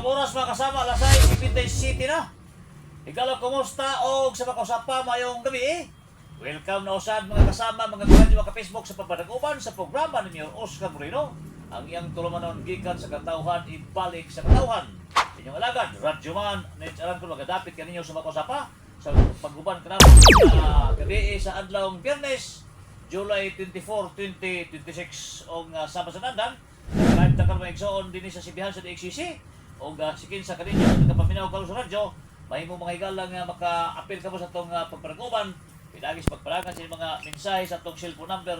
Karong oras mga kasama, lasay, Vintage City na. Igalo, kumusta? O sa mga kausapa, mayong gabi eh. Welcome na usad mga kasama, mga kadyo mga Facebook sa papadag-uban sa programa ninyo, Oscar Moreno. Ang iyang tulumanon gikan sa katauhan, ibalik sa katauhan. Inyong alagad, Radyoman, naitsaran ko magadapit kaninyo sa mga kausapa sa pag-uban ka naman sa gabi sa adlawng Biyernes, July 24, 2026 o sama sa nandan. Live na karma igsoon din sa Sibihan sa DXCC o sikin sa kaninyo ang nagkapaminaw ka sa radyo. Mahimo mga higalang nga maka-appeal ka mo sa itong pagparaguban. Pinagis pagpalagan sa mga mensahe sa itong cellphone number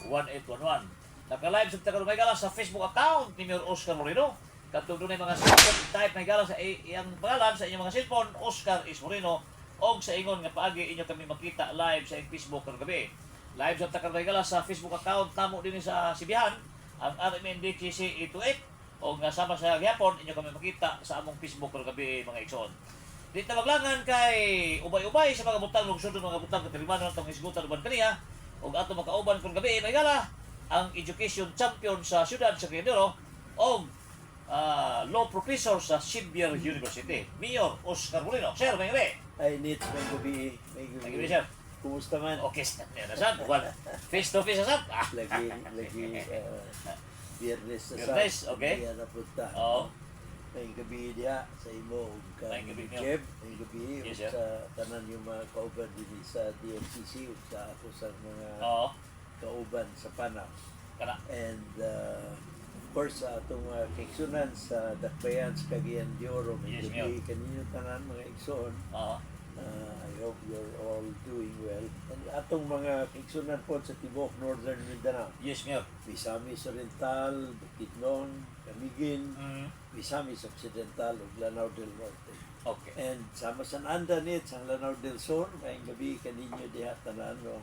0926-641-1811. Naka-live sa taga higala sa Facebook account ni Mayor Oscar Moreno. Katong doon ay mga cellphone type na higala sa iyang pangalan sa inyong mga cellphone, Oscar is Moreno. O sa ingon nga paagi inyo kami makita live sa Facebook karong gabi. Live sa taga higala sa Facebook account namo din sa Sibihan, ang RMNDKC 828. O nga sama sa gyapon inyo kami makita sa among Facebook karong gabi mga igsoon. Dito maglangan kay ubay-ubay sa mga butang lungsod ng mga butang katilingman natong isgutan uban kaniya ug ato makauban karong gabi mahigala ang education champion sa siyudad sa Quezon o law professor sa Xavier University, Mayor Oscar Moreno. Sir, may gabi. Ay, Nits, may gabi. May gabi, sir. Kumusta man? Okay, nasan? Face to face, nasan? Lagi, Biyernes na sa. Biyernes, okay. Kaya napunta. Oo. May gabi diya sa imo. May gabi niyo. Jeb, may gabi. Yes, sir. Sa tanan yung mga kauban din sa DMCC ug sa ako sa mga Oo. kauban sa Panam. Kana. And of course, sa atong kaiksunan sa Dakbayan sa Cagayan de Oro. May Yes, gabi kaninyo tanan mga igsoon. Oo. I hope you're all doing well. And atong mga kaiksunan po sa Tibok, Northern Mindanao. Yes, Mayor. Misamis Oriental, Bukidnon, Camiguin, Misamis Occidental, ug Lanao del Norte. Okay. And sama sa Nanda nit, sa Lanao del Sur, ngayong gabi kaninyo diha tanan, no?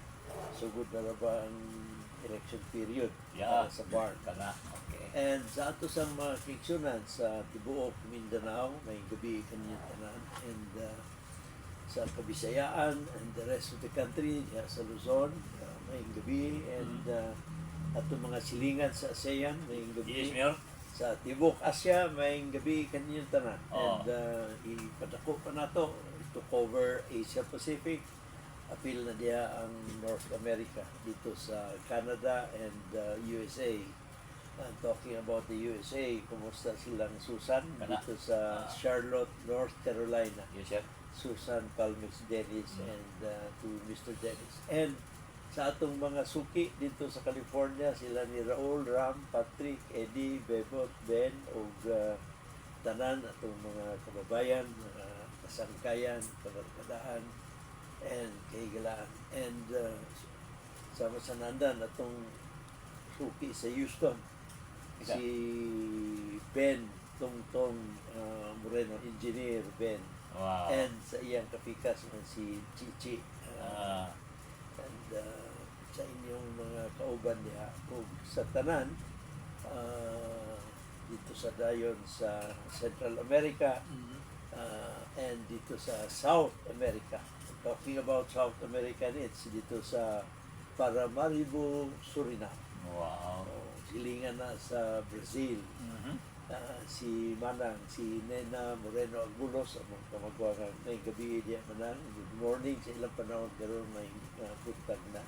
Sugod na ra ba ang election period Yeah. para sa BARC. Kana. Okay. And sa ato sa mga kaiksunan sa Tibuok, Mindanao, ngayong gabi kaninyo tanan. And sa Kabisayaan and the rest of the country, diha sa Luzon, ngayong gabi. And ato mga silingan sa ASEAN, ngayong gabi. Yes, Mayor. Sa Tibok Asia, may gabi kaninyong tanan. Oo. And ipadako pa na to to cover Asia Pacific. Apil na diya ang North America dito sa Canada and USA. I'm talking about the USA. Kumusta silang Susan Kana. dito sa Charlotte, North Carolina. Yes, sir. Susan Palmex Dennis and to Mr. Dennis. And sa atong mga suki dito sa California, sila ni Raul, Ram, Patrick, Eddie, Bebot, Ben, o tanan atong mga kababayan, kasangkayan, kabarkadaan, and kaigalaan. And sama sa nandan atong suki sa Houston, si Ben Tongtong Moreno, engineer Ben. Wow. And sa iyang kapikas man si Chichi. And sa inyong mga kauban niya kung sa tanan dito sa dayon sa Central America and dito sa South America. Talking about South America, it's dito sa Paramaribo, Suriname. Wow. Silingan na sa Brazil. Si Manang, si Nena Moreno Agulos, among kamagwangan may gabi diya manang. Good morning sa ilang panahon karon may puntag na.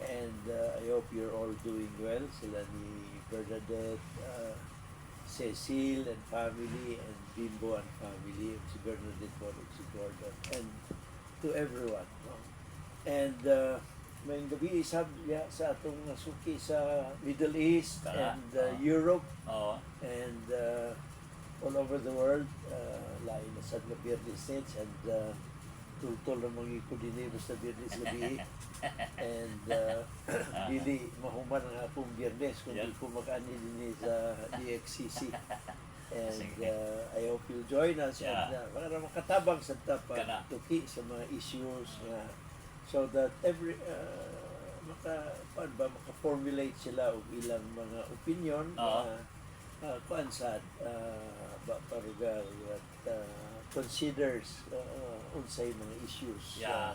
And I hope you're all doing well. Sila ni Bernadette, Cecile and family, and Bimbo and family, si Bernadette po, si Gordon, and to everyone. No? And may gabi isab sa atong suki sa Middle East and Europe and all over the world, lain na sa Biyernes States and tutol na mga ikudini basta Biyernes gabi and dili mahuman ang akong Biyernes kung di ko makaani din sa DXCC. And I hope you'll join us para makatabang sa tuki sa mga issues so that every maka-formulate sila og ilang mga opinion kuan sad parugal at considers unsay mga issues na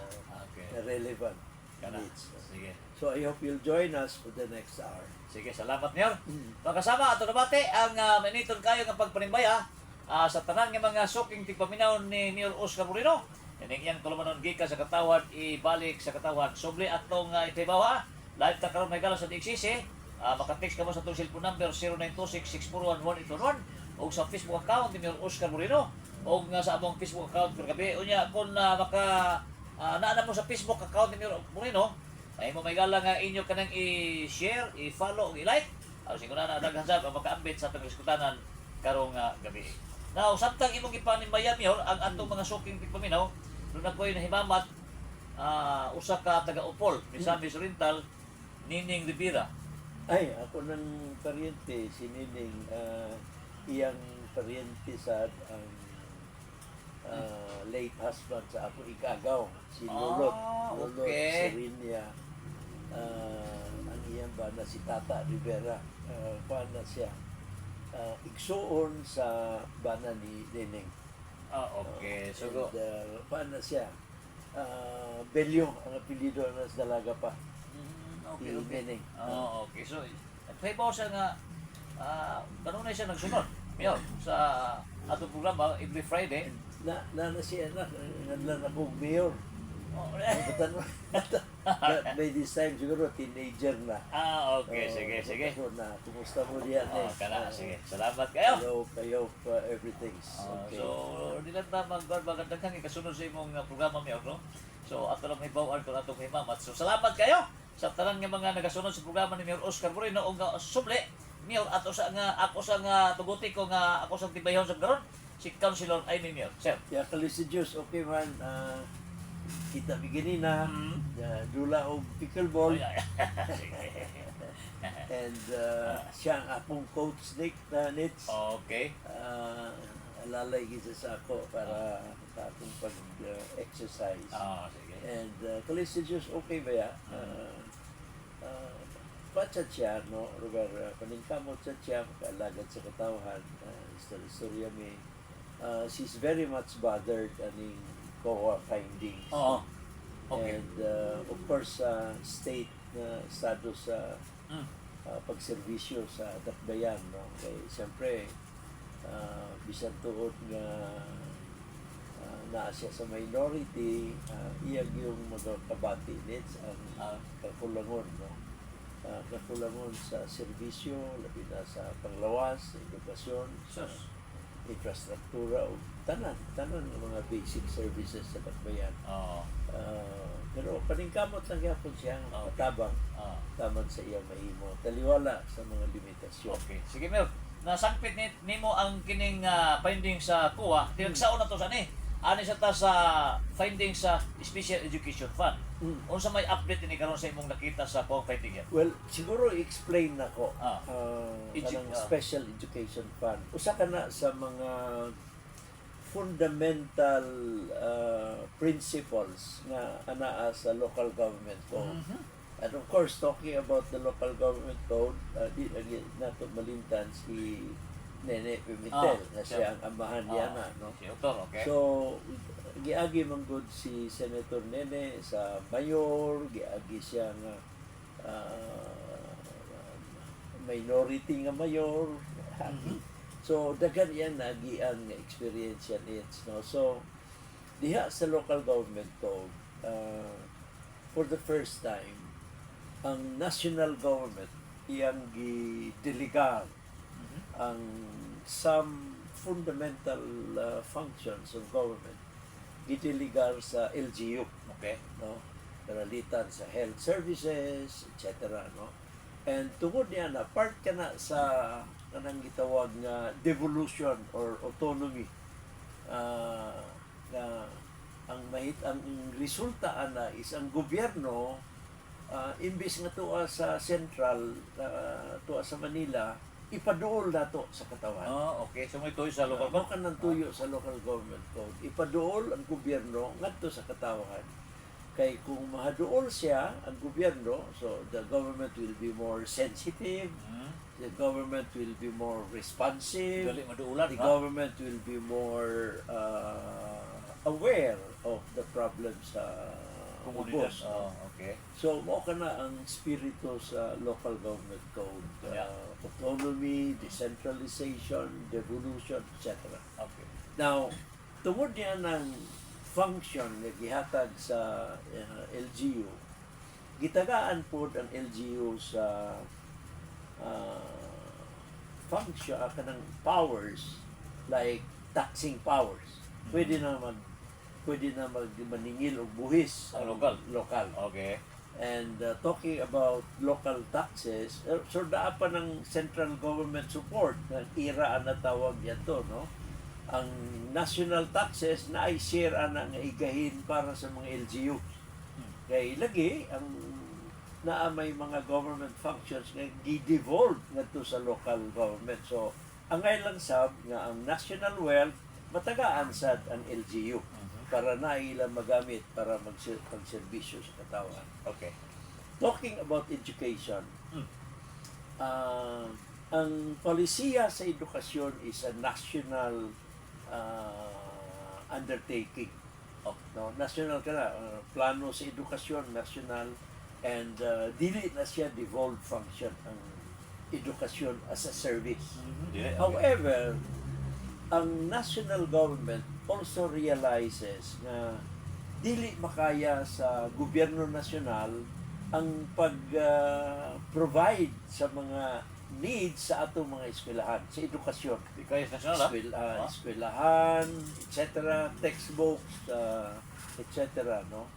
relevant Kana. needs. Sige. So I hope you'll join us for the next hour. Sige, salamat Mayor. Magkasama ato nabati ang maniton kayo ng pagpanimbaya sa tanan nga mga suking tigpaminaw ni Mayor Oscar Moreno. Ining iyang tulumanon gikan sa katawhan ibalik sa katawhan. Subli atong itibawa. Live ta karon may gala sa DXCC. Maka-text ka mo sa itong cellphone number 0926-641-1821 o sa Facebook account ni Mayor Oscar Moreno o nga sa among Facebook account kagabi. Unya kung naana mo sa Facebook account ni Mayor Moreno, ay mo may gala nga inyo kanang i-share, i-follow, o i-like. Siguro na daghan sa makaambit sa atong diskutanan karong gabi. Now, samtang imong ipanimbayan Mayor, ang atong mga suking tigpaminaw, doon na ko'y nahimamat usa ka taga-upol ni Samis Oriental, Nining Rivera. Ay, ako ng pariente, si Nining, iyang pariente sa ang late husband sa ako ikagaw, si Lulot. Lulot Okay. Serinia. Ang iyang ba na si Tata Rivera. Paano siya? Igsuon sa bana ni Nining. Okay. So, Paano siya? Belyo, ang apelido na sa dalaga pa. okay, Si okay. Nining. Okay. So, nagpahibaw siya nga, ganun na siya nagsunod. Mayor, sa atong programa, every Friday. Na siya na akong mayor. Batan mo. By this time siguro teenager na. Okay. Sige, sige. So na, kumusta mo diyan eh? Kana, sige. Salamat kayo. Kayo everything's okay. So, di lang na magandang kang ikasunod sa imong programa, Mayor, no? So, ato lang hibawan ko atong himamat. So, salamat kayo sa tanan nga mga nagasunod sa programa ni Mayor Oscar Moreno o nga subli, Mayor, ato sa nga ako sa nga tuguti ko nga ako sa tibayhon sa karon si Councilor Amy Mayor. Sir. Ya kalisi Diyos, okay man. Kita bigini na dula og pickleball. And siya ang akong coach Nick na nits. Okay. Alalay gisa sa ako para sa akong pag-exercise. Sige. And kalisi Diyos, okay ba ya? Pachat siya, no? Lugar, paningkamot siya, makaalagad sa katawhan, istorya may. She's very much bothered aning COA findings. Okay. And of course, state na estado sa pagserbisyo sa dakbayan, no? Kaya siyempre, bisan tuod nga naa siya sa minority, iyag yung mga kabati needs ang kakulangon, no? Kakulangon sa serbisyo, labi na sa panglawas, edukasyon, sa infrastruktura, o tanan ng mga basic services sa dakbayan. Pero paningkamot lang yapon siya katabang taman sa iyang mahimo. Taliwala sa mga limitasyon. Okay. Sige, Mayor. Nasangpit nimo ang kining findings sa COA. Tinagsaon na to sa ni. Ani sa ta sa findings sa Special Education Fund. Unsa may update ni karon sa imong nakita sa COA finding yan? Well, siguro i-explain nako Edu- kanang Special Education Fund. Usa ka na sa mga fundamental principles nga anaa sa local government code. And of course, talking about the local government code, di lagi nato malimtan si Nene Pimentel na siya ang amahan niya na, no? Si Autor, okay. So, giagi man gud si Senator Nene sa mayor, giagi siya nga minority nga mayor. So, daghan yan nagi ang experience yan it's, no? So, diha sa local government code, for the first time, ang national government iyang gidelegar ang some fundamental functions of government gidelegar sa LGU, Okay. no? Karalitan sa health services, etc., no? And tungod niya na part ka na sa kanang gitawag nga devolution or autonomy, na ang resulta ana is ang gobyerno imbis nga tuwa sa central, tuwa sa Manila, ipaduol nato sa katawan. Okay. So may tuyo sa local Ano ka ng tuyo sa local government code? Ipaduol ang gobyerno ngadto sa katawan. Kay kung mahaduol siya ang gobyerno, so the government will be more sensitive, the government will be more responsive, Dali maduulan, the ha? government will be more aware of the problems sa Komunidad. ubos. Oh, okay. So, mao ka na ang spirito sa local government code. Yeah. Autonomy, decentralization, devolution, etc. Okay. Now, tungod niya ng function na gihatag sa LGU, gitagaan po ang LGU sa function, kanang powers, like taxing powers. Pwede na maningil og buhis Ang lokal. Okay. And talking about local taxes, so daa pa ng central government support na IRA na tawag yato, no? Ang national taxes na ay share ana nga igahin para sa mga LGU. Kay lagi ang naa may mga government functions nga gi-devolve ngadto sa local government. So angay lang sab nga ang national wealth matagaan sad ang LGU para na ilang magamit para magserbisyo sa katawan. Okay. Talking about education, ang polisiya sa edukasyon is a national undertaking. No, national ka na, plano sa edukasyon, national, and dili na siya devolved function ang edukasyon as a service. Okay. However, ang national government also realizes na dili makaya sa gobyerno nasyonal ang pag-provide sa mga needs sa atong mga eskwelahan, sa edukasyon. Di kayo national, Eskwelahan, etc., textbooks, etc., no?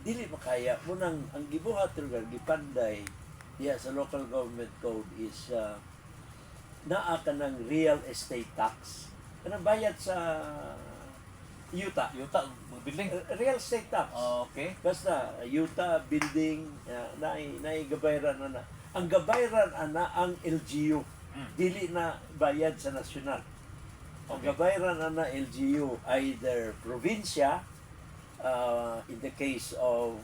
Dili makaya. Munang, ang gibuhat lugar, gipanday, diya sa local government code is naa ka ng real estate tax. Kanang bayad sa yuta. Yuta, building. Real estate tax. Okay. Basta, yuta, building, naigabayran na. Ang gabayran ana ang LGU. Dili na bayad sa nasyonal. Ang Okay. gabayran ana LGU, either probinsya, in the case of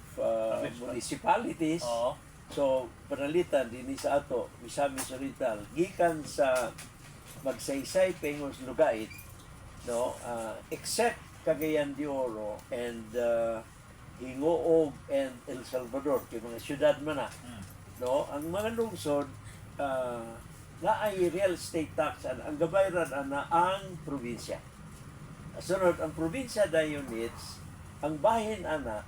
municipalities, Oo. so, panalitan din sa ato, Misamis Oriental, gikan sa magsaysay pengos lugait, no, except Cagayan de Oro and Hingoog and El Salvador, kay mga syudad man na, no, ang mga lungsod, na ay real estate tax, ang gabayran ana ang probinsya. Sunod, ang probinsya dayon units, ang bahin ana,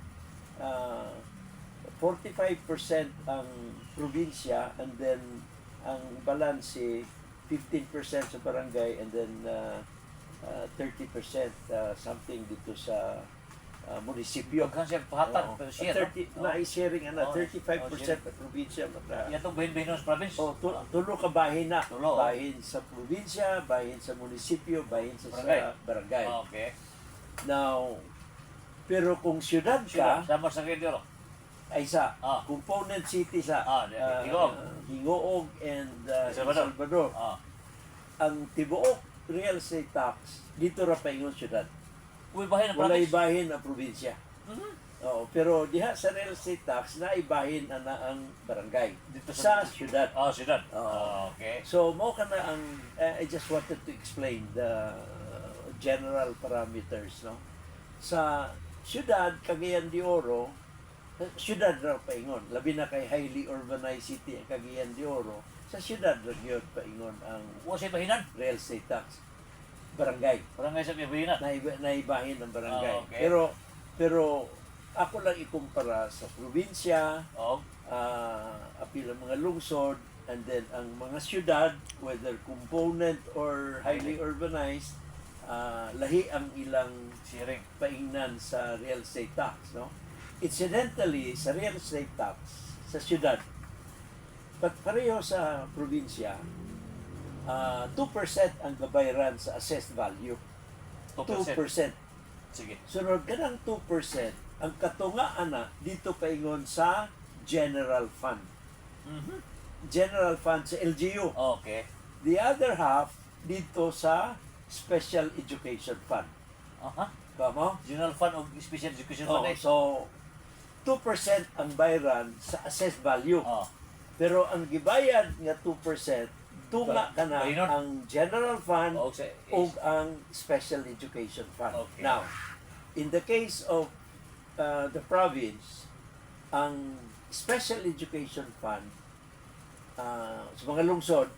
45% ang probinsya, and then ang balance 15% sa barangay, and then 30% something dito sa munisipyo. Huwag siya pahatag, pero share. Na-sharing ana, Oo. 35% sa probinsya. Yan itong bahin-bahin sa province. Tulo ka bahin na. Tulo. Bahin sa probinsya, bahin sa munisipyo, bahin sa barangay. Okay. Now, pero kung syudad ka, Sama sa Quindoro. ay sa Component city sa Hingoog. Hingoog and Salvador. Salvador. Ah. Ang tibuok real estate tax dito ra paingon syudad. Uy, bahin ang Wala province. ibahin ang probinsya. Oo, pero diha sa real estate tax na ibahin ana ang barangay Dito sa syudad. Syudad. Oo. Okay. So mo ka na ang I just wanted to explain the general parameters, no. Sa syudad Cagayan de Oro, syudad ra paingon, labi na kay highly urbanized city ang Cagayan de Oro, sa syudad ra gyud paingon ang Huwag siya bahinan. real estate tax. Barangay Barangay sa may bahinan. naibahin ng barangay. Okay. Pero ako lang ikumpara sa probinsya, Oo. apil ang mga lungsod, and then ang mga syudad, whether component or highly urbanized, lahi ang ilang Sharing. paingnan sa real estate tax, no? Incidentally, sa real estate tax sa syudad, pareho sa probinsya, 2% ang gabayran sa assessed value. 2%. Sige. Sunod ka ng 2%, ang katungaan na dito paingon sa general fund. General fund sa LGU. Okay. The other half dito sa special education fund. Aha. Kamo? General Fund of Special Education Oh, Fund. so 2% ang bayran sa assessed value. Oh. Pero ang gibayad nga 2%, tunga ka na Bahinon. ang general fund O sa o ang special education fund. Okay. Now, in the case of the province, ang Special Education Fund sa mga lungsod,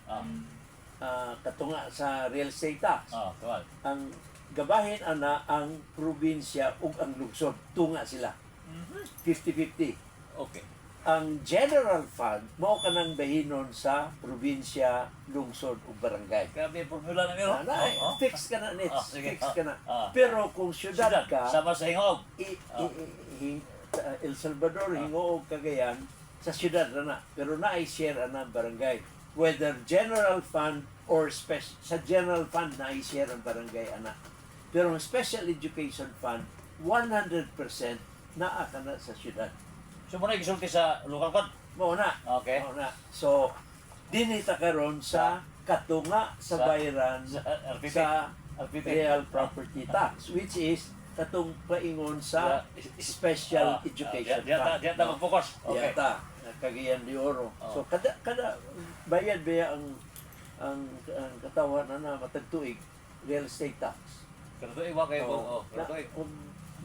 katunga sa real estate tax, tuwal. ang gabahin ana ang probinsya ug ang lungsod. Tunga sila. 50-50. Okay. Ang general fund, mao ka nang bahinon sa probinsya, lungsod ug barangay. Grabe yung formula na meron. Fix ka na, Nits. Sige. Fix ka na. Ah. Pero kung syudad ka, Sama sa hingog. El Salvador, Hingoog, Cagayan, sa syudad na. Pero na-share ang barangay. Whether general fund or sa general fund na-share ang barangay ana. Pero ang special education fund, 100% naa ka na sa syudad. So muna isulti sa local fund. Mao na. Okay. Mao na. So, dinita karon sa katunga sa bayaran RPT. sa RPT. real property tax, which is katong paingon sa special education fund. Diyan ta mag-focus. Okay. Yata, Cagayan de Oro. So kada bayad ba ang katawan na matagtuig real estate tax. Pero ito iwa kayo. Kung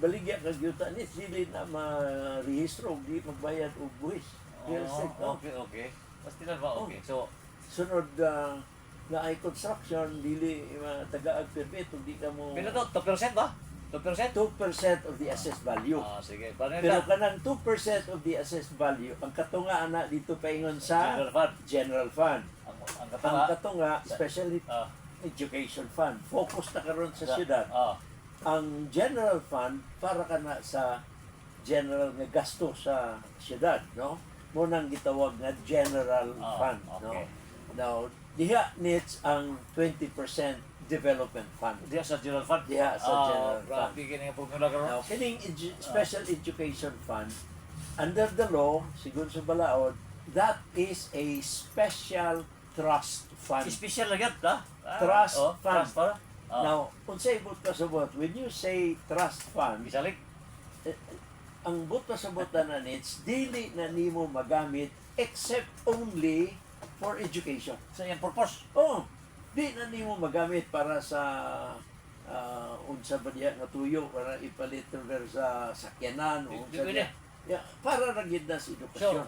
baligya kag yuta ni dili na ma-rehistro di magbayad og buwis. Real estate tax. Okay. Basta na ba? Okay. So, Sunod na ay construction dili tagaag permit ug di ka mo pila to? 2% ba? 2%? 2% of the assessed value. Sige. Paano Pero yun? kanang 2% of the assessed value, ang katunga ana dito paingon sa General fund. general fund. Ang Ang katunga. katunga, special education fund. Focus na karon sa syudad. Ang general fund para kana sa general nga gasto sa syudad, no? Mo nang gitawag nga general fund, no? Okay. Now, diha needs ang 20% development fund. Diya sa general fund? Diha sa general fund. Grabe kini nga formula karon. Now, kining special education fund, under the law, siguro sa balaod, that is a special trust fund. Special na yan, ha? Trust fund. Trust fund. Now, unsay but kasabot, when you say trust fund, Bisalik. ang but kasabot na needs, dili na nimo magamit except only for education. Sa iyang purpose. Oh, di na nimo magamit para sa unsa ba diya nga tuyo para ipalit over sa sakyanan o unsa Di diya. Yeah, para ra gid na sa So, edukasyon.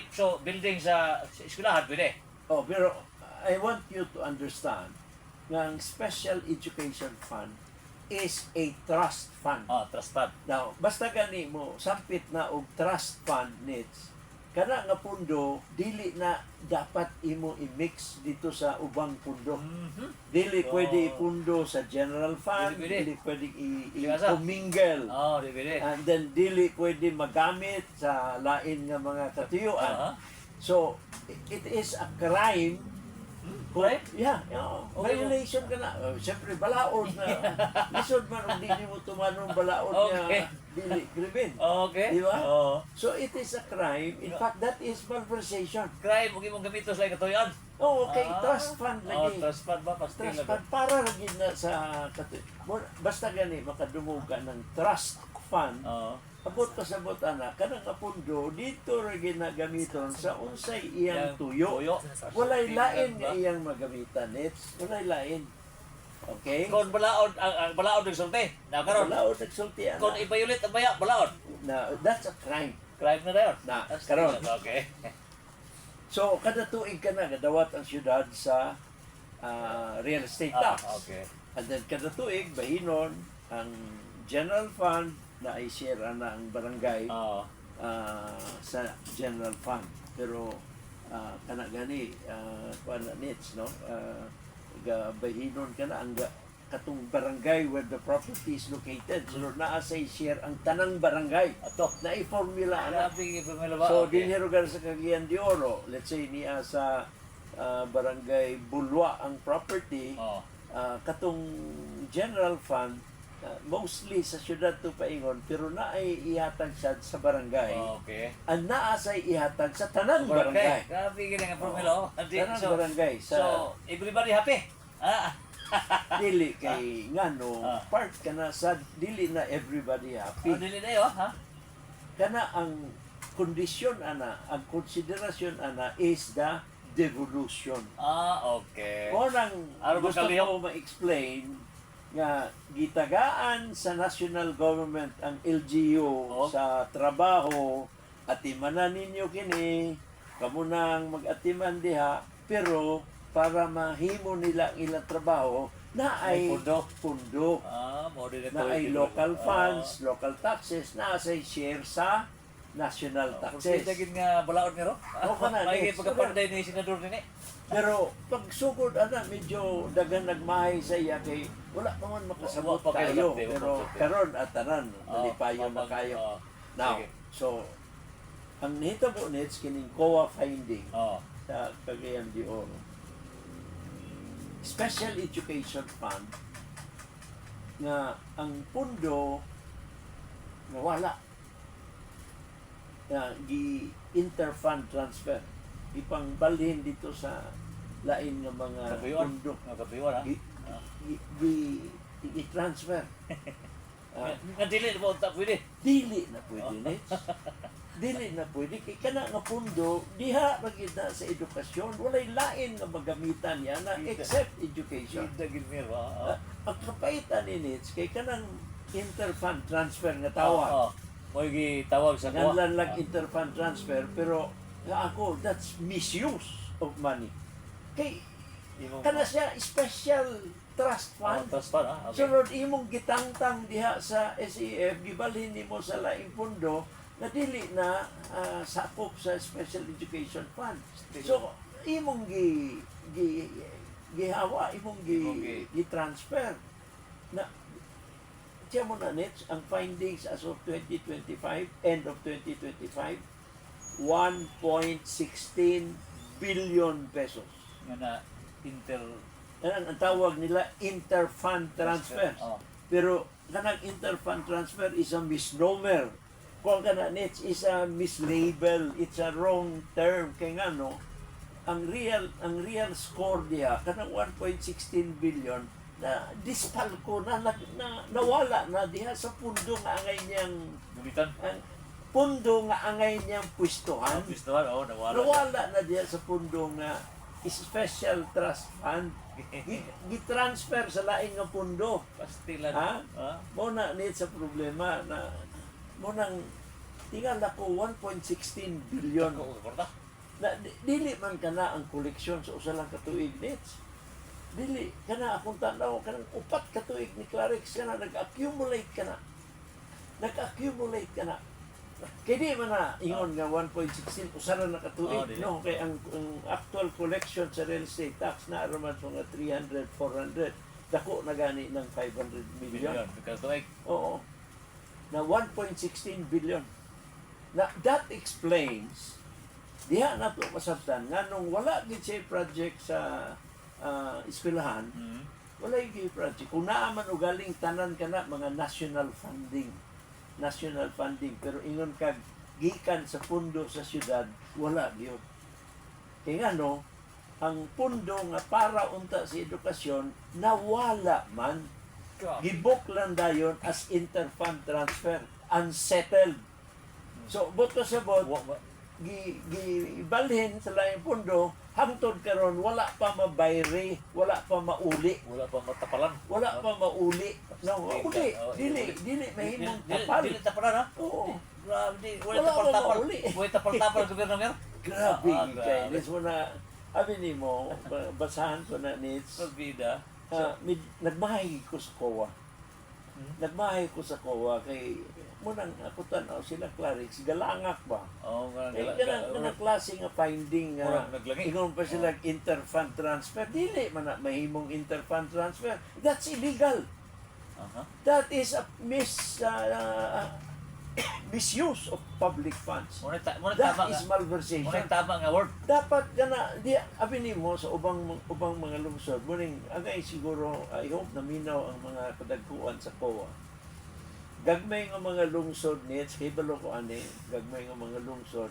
so building sa eskwelahan, pwede. Oh, pero I want you to understand nga ang Special Education Fund is a trust fund. Trust fund. Now, basta gani mo sampit na og trust fund needs, kana nga pundo dili na dapat imo i-mix dito sa ubang pundo. Dili So, pwede ipundo sa general fund, Dili pwede asa? i-commingle. Di pwede. And then dili pwede magamit sa lain nga mga katuyuan. Ah. So, it is a crime. Crime? Yeah. Okay. Violation ka na. Siyempre, balaod na. Lisod man, kung di mo tumanong balaod Okay. niya, dili, krimen. Okay. Di ba? Oo. So, it is a crime. In fact, that is malversation. Crime, huwag mong gamito sa ikatuyan. Oh, okay. Trust fund lagi. Trust fund ba? Pasting Trust lang. fund. Para lagi na sa basta gani, makadumog ka ng trust fund. Abot ka sa botana, kanang apundo, dito rin ginagamiton sa unsay iyang tuyo. Walay lain nga iyang magamitan. Walay lain. Okay? Kung balaod, ang balaod ng sulti. Na karon. Balaod nagsultian. Kung ibayulit ang baya, balaod. Na, that's a crime. Crime na dayon. Na, karon. Okay. So, kada tuig ka na, gadawat ang syudad sa real estate tax. Okay. And then, kada tuig, bahinon, ang general fund, na i-share na ang barangay sa general fund. Pero kana gani kuan na nits, no? Bahinon ka na ang katong barangay where the property is located. So naa sa share ang tanang barangay. Ato. Na i-formula na. Grabe pamela ba? So dinhi lugar sa Cagayan de Oro, let's say niya sa barangay Bulwa ang property, katong general fund mostly sa syudad to paingon pero naay ihatag sad sa barangay. Okay. Ang naa sa ihatag sa tanang barangay. Grabe gini nga formula. Tanang barangay sa So, everybody happy? dili kay ngano part kana sa dili na everybody happy. Dili na yun, ha? Kana ang kondisyon ana, ang konsiderasyon ana is the devolution. Okay. Orang Ano ba gusto kalihok? ko ma-explain nga gitagaan sa national government ang LGU Oh. sa trabaho, atimanan ninyo kini, kamo nang mag-atiman diha, pero para mahimo nila ang ilang trabaho na May ay pundo. pundo, Mo din ito. na ay local funds, local taxes, na ay share sa national taxes. Kasi gid nga balaod ni ro. Oo, kana, May next. pagkapanday ni senador ni. Pero pag sugod ana medyo dagan nagmahay sa iya kay wala pa man makasabot Wa pa kayo kayo, lagdi, wa pero pa lagdi. karon atanan nalipayo na kayo. Now, Sige. so ang nahitabo nits kining COA finding Oh. sa Cagayan de Oro. Special Education Fund nga ang pundo nawala na gi interfund transfer ipangbalhin dito sa lain nga mga Kabiwan. pundo Nakabiwan ha. i-transfer. Nga dili mo ta pwede. Dili na pwede nits. Dili na pwede kay kana nga pundo diha ra gid na sa edukasyon walay lain nga magamitan yan na except education. Kita gid mir Ang kapaitan ni nits kay kanang interfund transfer nga tawag. Mo gi tawag sa kuha. Nganlan lang interfund transfer pero nga ako that's misuse of money. Kay kana siya special trust fund. Trust fund ha. Okay. Sunod imong gitangtang diha sa SEF, gibalhin nimo sa laing pundo na dili na sakop sa Special Education Fund. So imong gihawa, imong gi-transfer na siya mo na nits ang findings as of 2025, end of 2025, 1.16 billion pesos. Nga na inter Yan ang tawag nila interfund transfer. Oh. Pero kanang interfund transfer is a misnomer. Kung kana nits is a mislabel, it's a wrong term kay ngano ang real score diha kanang 1.16 billion na dispalko na nawala na diha sa pundo nga angay niyang bulitan. ang pundo nga angay niyang pwestuhan. Pistuhan nawala. Nawala na diha sa pundo nga special trust fund. Gi-transfer sa laing nga pundo. Pastilan. Ha? Ha? Mo na ni sa problema na mo nang tingala ko 1.16 billion Ako korta. na dili man kana ang koleksyon sa usa lang ka tuig nits. Dili kana akong tanaw kanang upat ka tuig ni Clarix kana nag-accumulate kana. Nag-accumulate kana. Kaya di man na ingon nga 1.16 usa ra na ka tuig dili. no kay ang actual collection sa real estate tax na araman mga 300 400 dako na gani ng 500 million. Bilyon. Because tuig. Oo. Na 1.16 billion. Na that explains diha na to masabtan nga nung wala gid siya project sa eskwelahan, wala gid project. Kung naa man og galing tanan kana mga national funding pero ingon kag gikan sa pundo sa syudad wala gyud. Kay ngano ang pundo nga para unta sa edukasyon nawala man. Gibok lang dayon as interfund transfer, unsettled. So, boto sa bot, gibalhin sa laing pundo, hangtod karon wala pa mabayri, wala pa mauli. Wala pa matapalan. Wala pa mauli. No, uli. Dili mahimong tapal. Dili tapalan ha. Oo. Grabe di. Wala Wala pa tapal-tapal. mauli. Wala tapal-tapal ang gobyerno mer. Grabe Ah, kay grabe. Nis mo na abi nimo basahan ko na nits. Pabida. Nagmahay ko sa COA. Nagmahay ko sa COA kay munang ako tanaw sila Clarix galangak ba? Oo nga Kay kanang klase nga finding nga Murag naglangi. ingon pa sila interfund transfer dili man na mahimong interfund transfer. That's illegal. Aha. That is a misuse of public funds. Muna That tama is nga. malversation. Muna tama nga word. Dapat kana di abi nimo sa ubang mga lungsod muning agay siguro I hope na minaw ang mga kadagkuan sa COA. Gagmay nga mga lungsod nits hibalo ko ani gagmay nga mga lungsod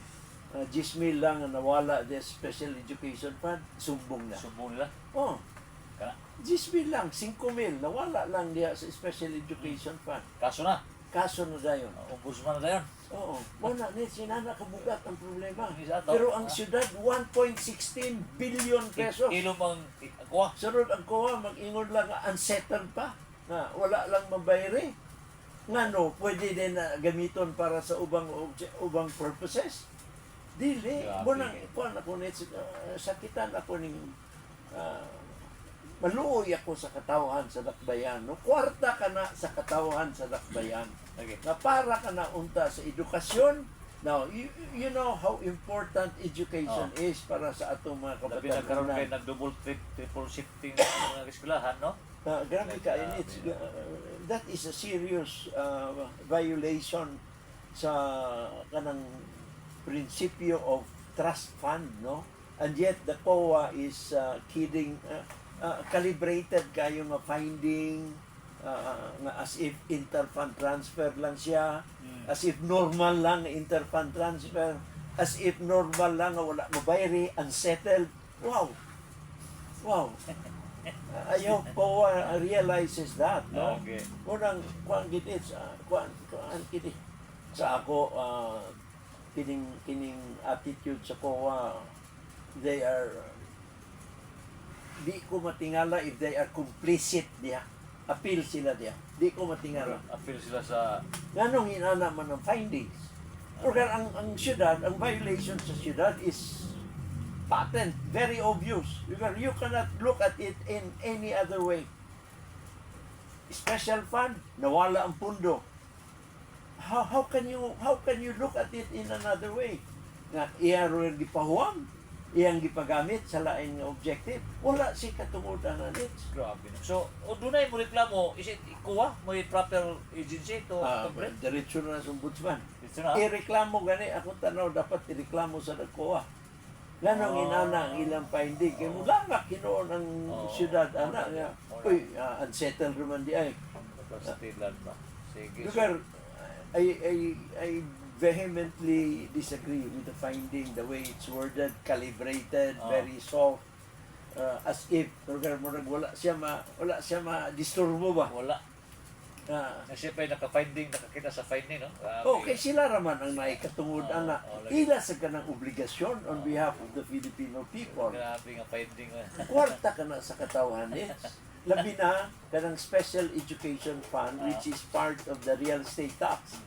10,000 lang ang nawala sa special education fund sumbong na. Sumbong nila. Oh, Kana. 10,000 lang 5,000 nawala lang diha sa special education fund. Kaso na. Kaso na dayon. Ombudsman na dayon. Oo. Muna ni sinana kabugat ang problema. Isa to. Pero ang syudad 1.16 billion pesos. Ilong ang kuha. Sunod ang COA mag-ingon lang nga unsettled pa. nga wala lang mabayre. Ngano pwede din na gamiton para sa ubang purposes. Dili, Grabe. bunang kuan ako nit sakitan ako ning maluoy ako sa katawhan sa dakbayan. No, kwarta ka na sa katawhan sa dakbayan. Okay. Na para ka na unta sa edukasyon. Now, you know how important education is para sa atong mga Labi na karon kay kabatanan. nag-double triple shifting ng mga eskwelahan, no? Grabe ka, and it's, that is a serious violation sa kanang prinsipyo of trust fund, no? And yet the COA is calibrated kayo nga finding nga as if interfund transfer lang siya, as if normal lang nga interfund transfer, as if normal lang nga wala mabayri, unsettled. Wow! Wow! I hope COA realizes that, no? Okay. Unang kuan gid kuan gid sa ako kining attitude sa COA, they are di ko matingala if they are complicit diha. Appeal sila diha. Di ko matingala. Appeal sila sa Nganong inana man ang findings? Porque ang syudad, ang violation sa syudad is patent, very obvious. Because you cannot look at it in any other way. Special fund, nawala ang pundo. How can you look at it in another way? Nga iya ro gipahuam, iyang gipagamit sa lain nga objective. Wala si katungudan na it. grabe. No? So, o dunay mo reklamo, is it kuha mo yung proper agency to complete? Diretso na sa ombudsman. Dito na. Ireklamo gani akong tanaw dapat ireklamo sa DACOA. Ganong inana ang ilang finding kay mula nga kinuon ang syudad ana nga unsettled naman di ay. Pastilan ba? Sige. Lugar I vehemently disagree with the finding, the way it's worded, calibrated, very soft, as if lugar mo wala siya ma disturbo ba. Wala. Na siya pa yung naka-finding, nakakita sa finding, no? Okay, sila raman ang naikatungod ana. Ila sa kanang obligasyon on behalf of the Filipino people. Grabe nga finding. Kwarta ka na sa katawhan eh. Labi na kanang special education fund which is part of the real estate tax.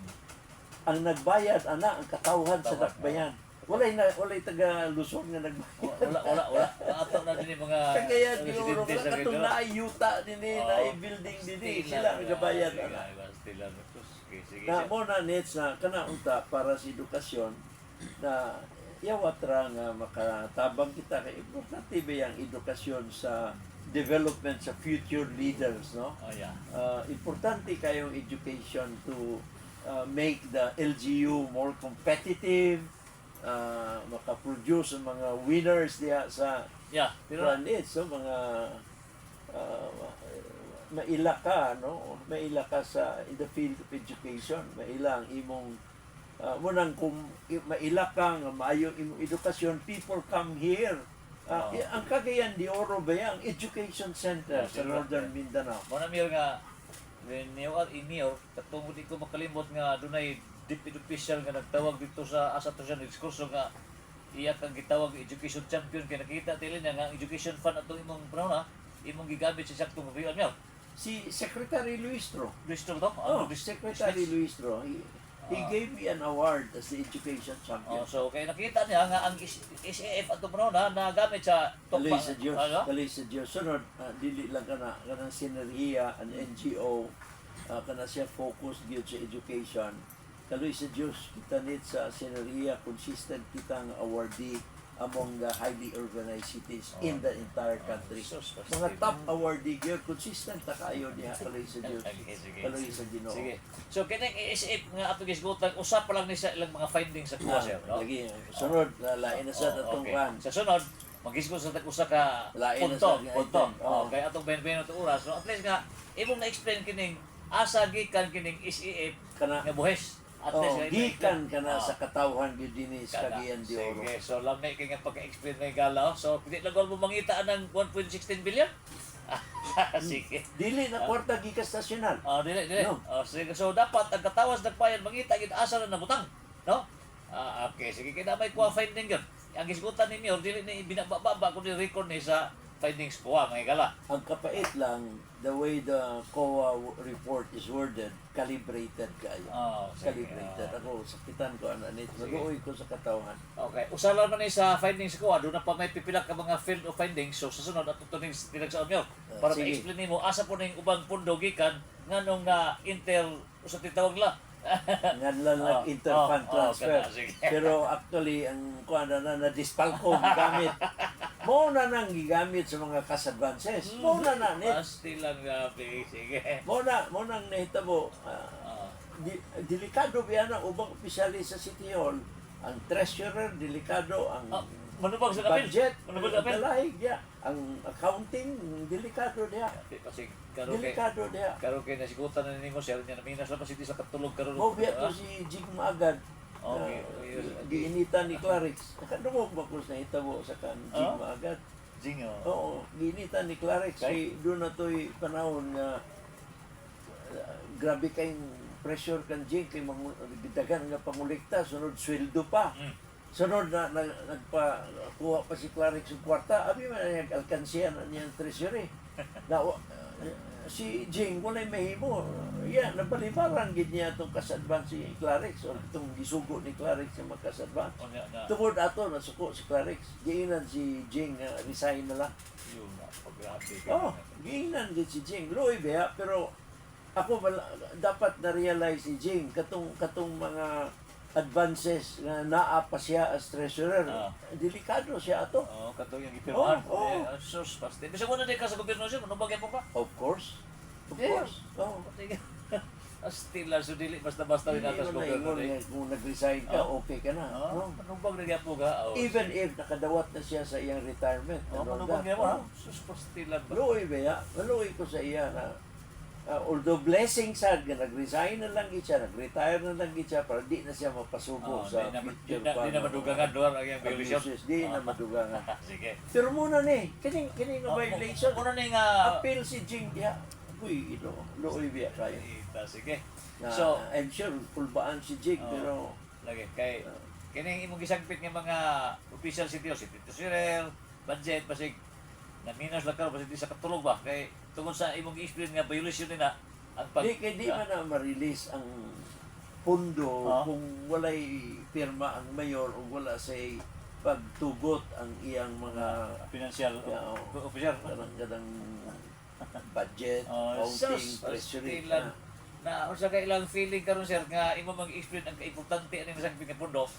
Ang nagbayad ana ang katawhan sa dakbayan. Walay taga Luzon nga nagbayad. Wala. Ato na din yung mga Kaya siguro residente sa katong Mindanao. naayuta dinhi, naay building dinhi, sila ang nagabayad ana. Sige. Na mo na nets na kana unta para sa edukasyon na yawat ra nga makatabang kita kay importante ba yang edukasyon sa development sa future leaders, no? Oh, yeah. Importante kayong education to make the LGU more competitive, makaproduce ang mga winners diha sa Yeah, pero so mga maila ka, no? Maila ka sa in the field of education, maila ang imong munang kung maila ka nga maayo imong edukasyon, people come here. Ang Cagayan de Oro ba yan? Education center sa Northern Mindanao. Muna mir nga when you are in New York, katungod di ko makalimot nga dunay deputy official nga nagtawag dito sa asa to siya diskurso nga iya kang gitawag education champion kay nakita dili na nga education fund atong imong panahon imong gigamit sa saktong gobyerno niya. Si Secretary Luistro. Gusto to? Secretary Luistro. He gave me an award as the education champion. So kay nakita niya nga ang SAF atong panahon nagamit sa Kaloy sa Diyos. Kaloy sa Diyos. Sunod, dili lang kanang sinerhiya, an NGO, kana siya focus gyud sa education. Kaloy sa Diyos, kita nit sa sinerhiya, consistent kita nga awardee among the highly urbanized cities in the entire country. Mga top awardee gyud, consistent ta kaayo diha kaloy sa Diyos. Kaloy sa Ginoo. Sige. So kining SAF nga ato gisgutan usap pa lang ni sa ilang mga findings sa kuha sir, no? Lagi sunod lain na sa atong kan. Sa sunod, maghisgot sa usa ka Lain na punto. sa item. Kaya atong 20 minuto oras. So at least nga imong na-explain kining asa gikan kining SAF Kana nga buhes. At least nga gikan kana sa katawhan gyud dinhi sa Cagayan de Oro. Sige, so lami kay nga pagka-explain may galaw. So di lang mo mangita ng 1.16 billion. Sige. Dili na kwarta gikas nasyonal. Dili. No. Sige. So dapat ang katawas nagpayan mangita gid asa na nabutang, no? Okay, sige kay damay kuha finding gyud. Ang gisgutan ni Mayor dili ni binababa kundi record ni sa findings ko mga higala. Ang kapait lang, the way the COA report is worded, calibrated kayo. Sige. Calibrated. Ako, sakitan ko ang anit. Maluoy ko sa katawan. Okay. Usalan man sa findings ko, doon na pa may pipila ka mga field of findings. So sa sunod, at ito ning tinagsaon nyo. Para Sige. ma-explain mo, asa po ning ubang pundo gikan, nga nung intel, sa titawag la. Nganlan lang interfund transfer. Sige. Pero actually, ang kuha na dispalco gamit. Mo na nang gigamit sa mga cash advances. Mo na na. Basti lang gabi. Sige. Mo nang nahitabo. Delikado biya na ubang opisyali sa City Hall. Ang treasurer, delikado. Ang Manubag sa kapil. budget, Manubag sa kapil. dalahig diya. Ang accounting, delikado diya. Kasi karo kay Delikado diya. nasigutan na nimo sir niya na minas lang pa siti sa katulog karon. Mo biya to si Jing Maagad. Okay. Giinitan ni Clarix. Nakadungog ba ko sa hitabo sa kan Jing Maagad? Jingo. Oo, giinitan ni Clarix. Kay doon na to'y panahon nga grabe kayong pressure kan Jing kay dagan nga pangulikta sunod sweldo pa. Sunod na nagpa-kuha pa si Clarix yung kwarta. Abi man nag-alkansiya na niyang treasury. Na, si Jing, wala mahimo. Yeah, nabalibaran gid niya itong kas-advance si Clarix o itong gisugo ni Clarix yung magkas-advance. Tungod ato, nasuko si Clarix. Giinan si Jing, resign na lang. Yung paggrabe. Giinan gid si Jing. Luoy ba, pero ako dapat na-realize si Jing katong mga advances na naa pa siya as treasurer. Delikado siya ato. Kato yung ipirmahan. Oo. Sus, pasti. Bisa mo na din ka sa gobyerno siya, manubagyan mo ka? Of course. Of Yeah. course. Oh. Asti lang, so dili, basta-basta rin Hindi natas mo na gobyerno. ingon nga kung nag-resign ka, okay ka na. No? Manubag na po ka? Even if nakadawat na siya sa iyang retirement. Manubag niya mo, ha? Sus, pasti lang ba? Maluoy ba ya? Maluoy ko sa iya na although blessing sad nga nag-resign na lang gid siya, nag-retire na lang gid siya para di na siya mapasubo sa future Di na madugangan doon ang iyang violation. Di na madugangan. Sige. Pero muna ni, kining nga violation. Muna ni nga... Appeal si Jing diya. Uy, luoy biya kayo. Sige. So, I'm sure pulbaan si Jing, pero lagi kay kining imong gisagpit nga mga official city treasurer, budget basig na minus lang karon basig sa katulog ba kay tungod sa imong i-explain nga violation nila ang di man na ma-release ang pundo kung walay pirma ang mayor o wala say pagtugot ang iyang mga financial officer kadang budget, accounting, treasury. Na unsa kay ilang feeling karon sir nga imo mag-explain ang kaimportante ani sa nga pundo.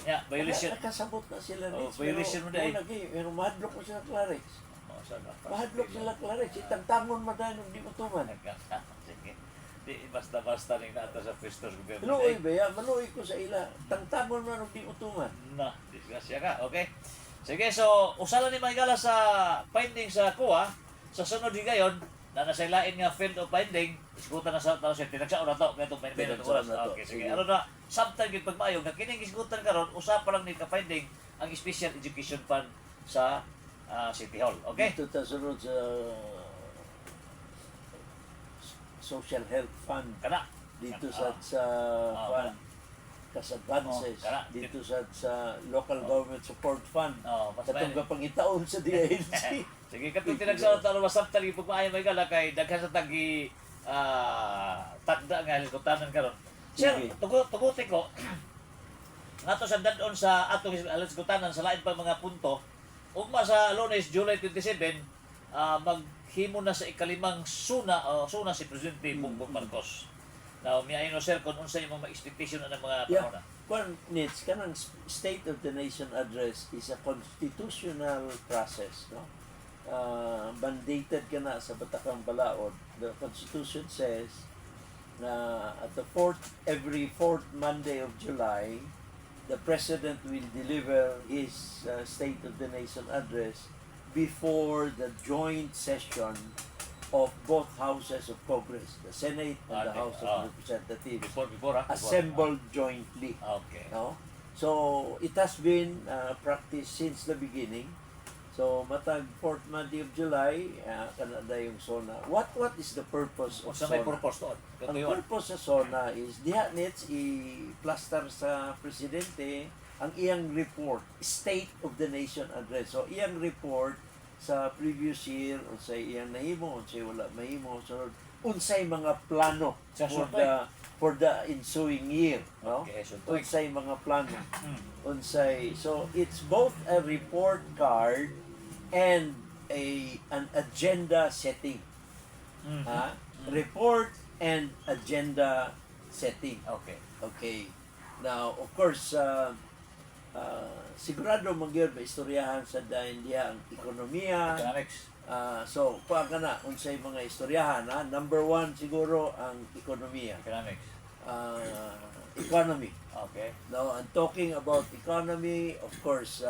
Ya, violation. Nakasabot na sila rin. Violation mo dahil. Pero mahadlok ko sila Clarix. Mahadlok sila Clarix. Itang-tangon mo dahil hindi mo tuman. Sige. Di basta-basta ning nato sa Festus gobyerno. Maluoy ba ya? Maluoy ko sa ila. Tang-tangon mo hindi mo tuman. Na, disgrasya ka. Okay. Sige, so usala ni Maygala sa finding sa kuha. Sa sunod higayon, na nasa lain nga field of finding, isgutan na sa tao siya, tinagsaon na to, kaya itong pinipinit oras. Okay, sige. Ano na, samtang yung pagmayo, nga kining isgutan karon usapan lang ni ka-finding ang Special Education Fund sa City Hall. Okay? Dito ta sunod sa Social Health Fund. Kana. Dito sa fund. Kas-advances. Dito sa Local Government Support Fund. Katong kapangitaon sa DILG. Sige, katong tinagsaon talo masabtan yung pagmaayo Maygala kay daghan sa tagi tagda nga lisutanan karon. Sir, tugutin ko. Nato sa dadon sa atong lisutanan sa lain pa mga punto. Ugma sa Lunes, July 27, maghimo na sa ikalimang suna si Presidente Bongbong Marcos. Now, miay no sir, kung unsa imong ma-expectation na ng mga panahon na. Kung needs, kanang State of the Nation Address is a constitutional process. No? Mandated ka na sa Batakang Balaod. The Constitution says na at every fourth Monday of July, the President will deliver his State of the Nation Address before the joint session of both houses of Congress, the Senate and the House of Representatives, assembled jointly. Okay. No? So, it has been practiced since the beginning. So, matag 4th Monday of July, kanada yung SONA. What is the purpose of Sa may SONA? purpose doon? Ang purpose sa SONA is diha needs i-plaster sa presidente ang iyang report, State of the Nation Address. So iyang report sa previous year, unsay iyang nahimo, unsay wala mahimo, so unsay mga plano Sa for suntoy. the ensuing year, no? Okay, suntoy. Unsay mga plano, Hmm. unsay, so it's both a report card and an agenda setting. Mhm. Ha? Report and agenda setting. Okay. Okay. Now, of course, sigurado magyud maistoryahan sa dayon diha ang ekonomiya. Economics. So, kuha ka na, unsay mga istoryahan. Ha? Number one, siguro, ang ekonomiya. Economics. Economy. Okay. Now, I'm talking about economy, of course,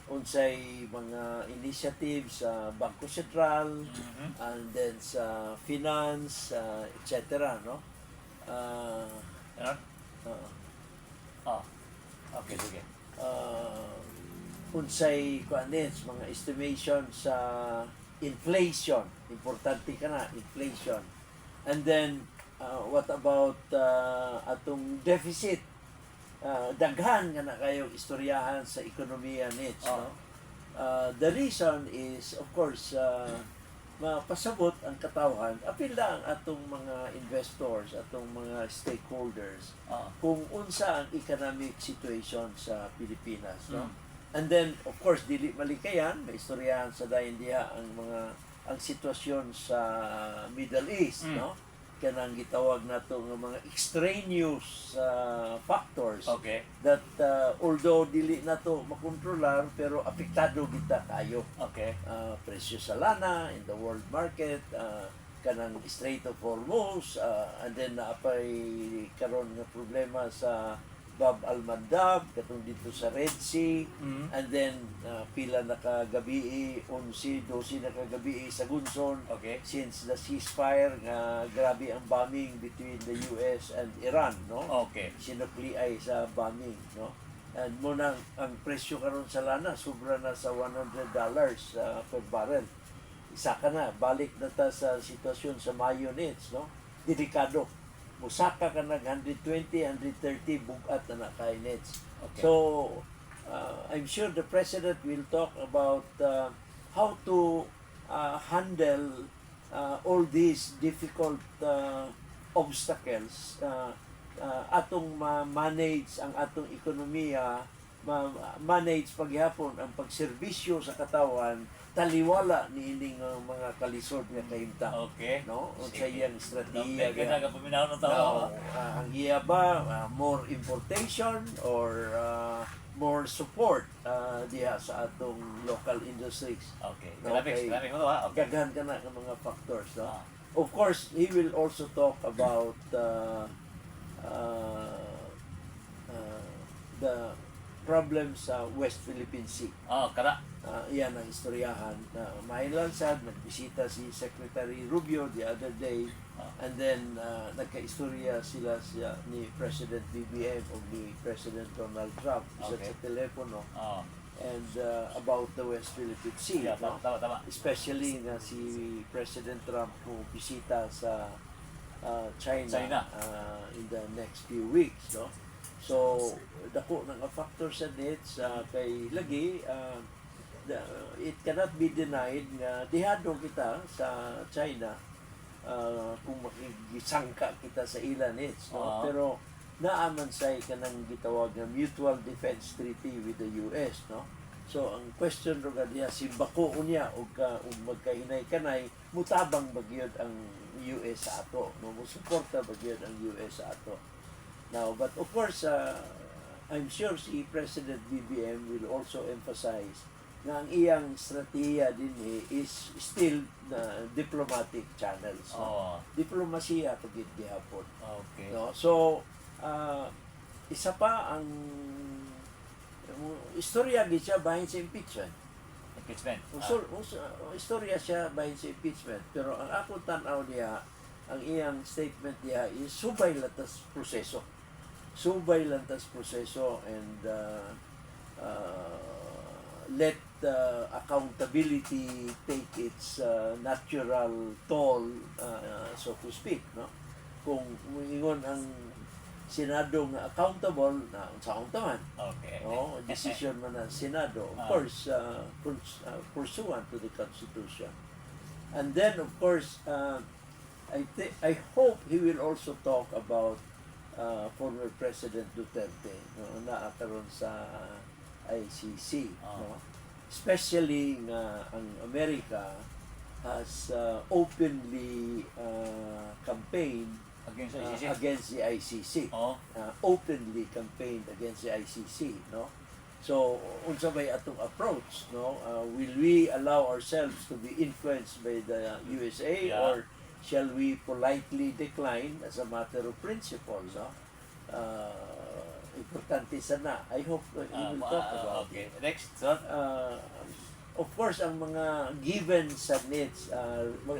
unsay mga initiatives sa Bangko Sentral, Mhm. and then sa finance, etc. No? Ano? Uh, Oh. Okay, sige. unsay kuanis mga estimation sa inflation, importante ka na inflation, and then what about atong deficit, daghan nga na kayong istoryahan sa ekonomiya nits, no? The reason is of course mapasabot ang katawhan, apil lang atong mga investors, atong mga stakeholders Oh. kung unsa ang economic situation sa Pilipinas, no? Mm. And then of course dili malikayan, may istoryahan sa dayon diha ang sitwasyon sa Middle East, Mm. no? Kanang gitawag nato nga mga extraneous factors Okay. that although dili nato makontrolar pero apektado kita kayo. Okay. Presyo sa lana in the world market, kanang Strait of Hormuz, and then naapay karon nga problema sa Bab al-Mandab, katong dito sa Red Sea, Mhm. and then pila na kagabi, 11, 12 na kagabi sa Gunson, Okay. since the ceasefire nga grabe ang bombing between the US and Iran, no? Okay. Sinukli ay sa bombing, no? And muna ang presyo karon sa lana sobra na sa $100 per barrel. Isa ka na, balik na ta sa sitwasyon sa Mayo nits, no? Delikado. Musaka ka nag 120, 130 bugat na kay nits. Okay. So, I'm sure the President will talk about how to handle all these difficult obstacles, atong ma-manage ang atong ekonomiya, ma-manage paghapon ang pagserbisyo sa katawan, taliwala ni ining mga kalisod nga kahimtang. Okay. No? Unsa iyang strategiya. Nampay ka na kapaminaw ng tao. Now, ang iya ba, more importation or more support diha sa atong local industries. Okay. Okay. Economics mo to ha. Okay. Gaghan ka na ng mga factors. No? Ah. Of course, he will also talk about the problems sa West Philippine Sea. Oh, kada. Iyan ang istoryahan. Mainland sad, nagbisita si Secretary Rubio the other day, and then nagka-istorya sila ni President BBM o ni President Donald Trump isa Okay. sa telepono, Oh. and about the West Philippine Sea. Yeah, No? tama. Especially na si President Trump kung bisita sa China. In the next few weeks, no? So dako ng factor sa nits kay lagi it cannot be denied nga dihado kita sa China kung makigisangka kita sa ila nits, no? Pero naaman say kanang gitawag nga Mutual Defense Treaty with the US, no? So ang question ro diha si bako unya og magkahinay-kanay mutabang bagyod ang US sa ato, no? Musuporta bagyod ang US sa ato. Now, but of course, I'm sure si President BBM will also emphasize na ang iyang strategiya din is still diplomatic channels. No? Oh. Diplomasiya pagid gihapon. Okay. No? So, isa pa ang istorya gid siya bahin sa impeachment. Impeachment. Istorya siya bahin sa impeachment. Pero ang ako tanaw niya, ang iyang statement niya is subay lantas proseso. Subay lantas proseso, and let accountability take its natural toll, so to speak, no? Kung ingon ang Senado nga accountable na sa man. Okay. No, decision man ng Senado, of Ah. course, pursuant to the Constitution. And then, of course, I hope he will also talk about former President Duterte, no, na karon sa ICC. Ah. No? Especially nga ang Amerika has openly campaigned Against ICC. against the ICC. Oh. Openly campaigned against the ICC, no? So, unsa bay atong approach, no? Will we allow ourselves to be influenced by the USA, Yeah. or shall we politely decline as a matter of principle, no? Importante sana. I hope we will talk about okay. it. Next, sir. Of course, ang mga given sa needs,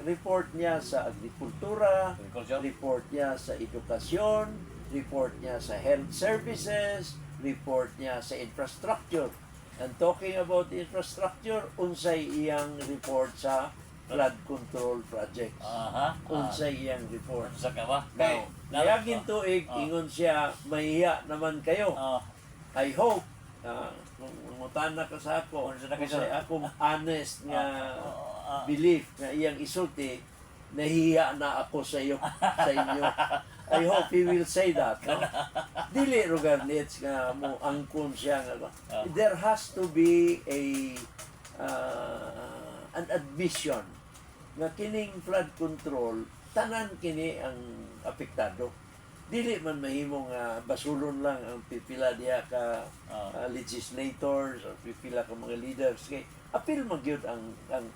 report niya sa agrikultura, Agriculture. report niya sa edukasyon, report niya sa health services, report niya sa infrastructure. And talking about infrastructure, unsay iyang report sa flood control projects. Aha. Unsay iyang report. Sa ka ba? Now, mayagin tuig, Ah. ingon siya, mahiya naman kayo. Oh. I hope, kung mutana ka sa ako, Kung sa kung kayo, sa akong honest nga Ah. belief na iyang isulti, nahiya na ako sa iyo, sa inyo. I hope he will say that. No? Dili rugar nits nga mo angkon siya nga. There has to be an admission nga kining flood control tanan kini ang apektado. Dili man mahimo nga basulon lang ang pipila diha ka legislators or pipila ka mga leaders kay apil man gyud ang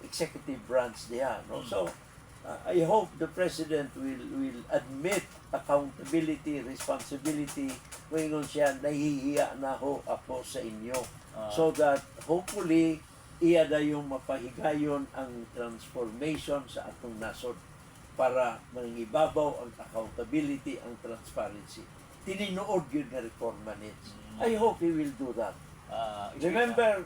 executive branch diha, no? So I hope the president will admit accountability, responsibility, wingon siya nahihiya na ho ako sa inyo, so that hopefully iya dayong mapahigayon ang transformation sa atong nasod para mangibabaw ang accountability, ang transparency. Tininuod yun nga reforma needs. I hope he will do that. Remember,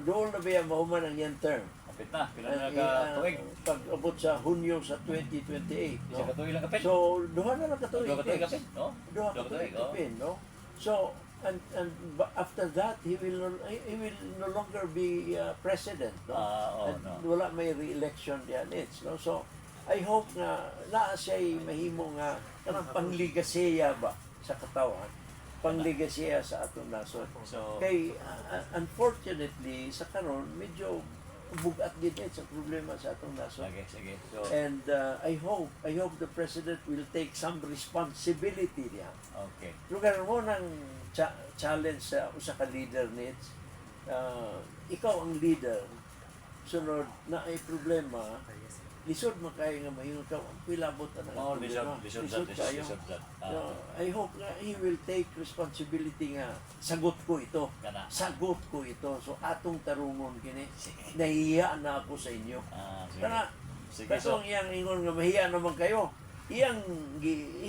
doon na ba mahuman ang yan term? Kapit na. Pila na ka tuig. Pag-abot sa Hunyo sa 2028. Isa ka No? tuig lang kapit. So, duha na lang katuig. Duha ka tuig kapit. No? Duha ka tuig kapit, no? So, and after that, he will no longer be president, no? And no. wala may re-election yan, it's, no? So, I hope nga naa siya'y mahimo nga kanang pangligasya ba sa katawan, pangligasya sa atong nasod. So, Kay unfortunately sa karon medyo bugat gid sa problema sa atong nasod. sige. So, And I hope the president will take some responsibility diyan. okay. Lugar mo ng challenge sa usa ka leader needs. Ikaw ang leader, sunod na ay problema, lisod man kayo nga mahimo ka ang pilabot na Oh, lisod kayo. So, I hope nga he will take responsibility nga sagot ko ito. Kana. Sagot ko ito. So atong tarungon kini. Nahiya na ako sa inyo. Sige. Kana Sige. katong iyang ingon nga mahiya naman kayo. He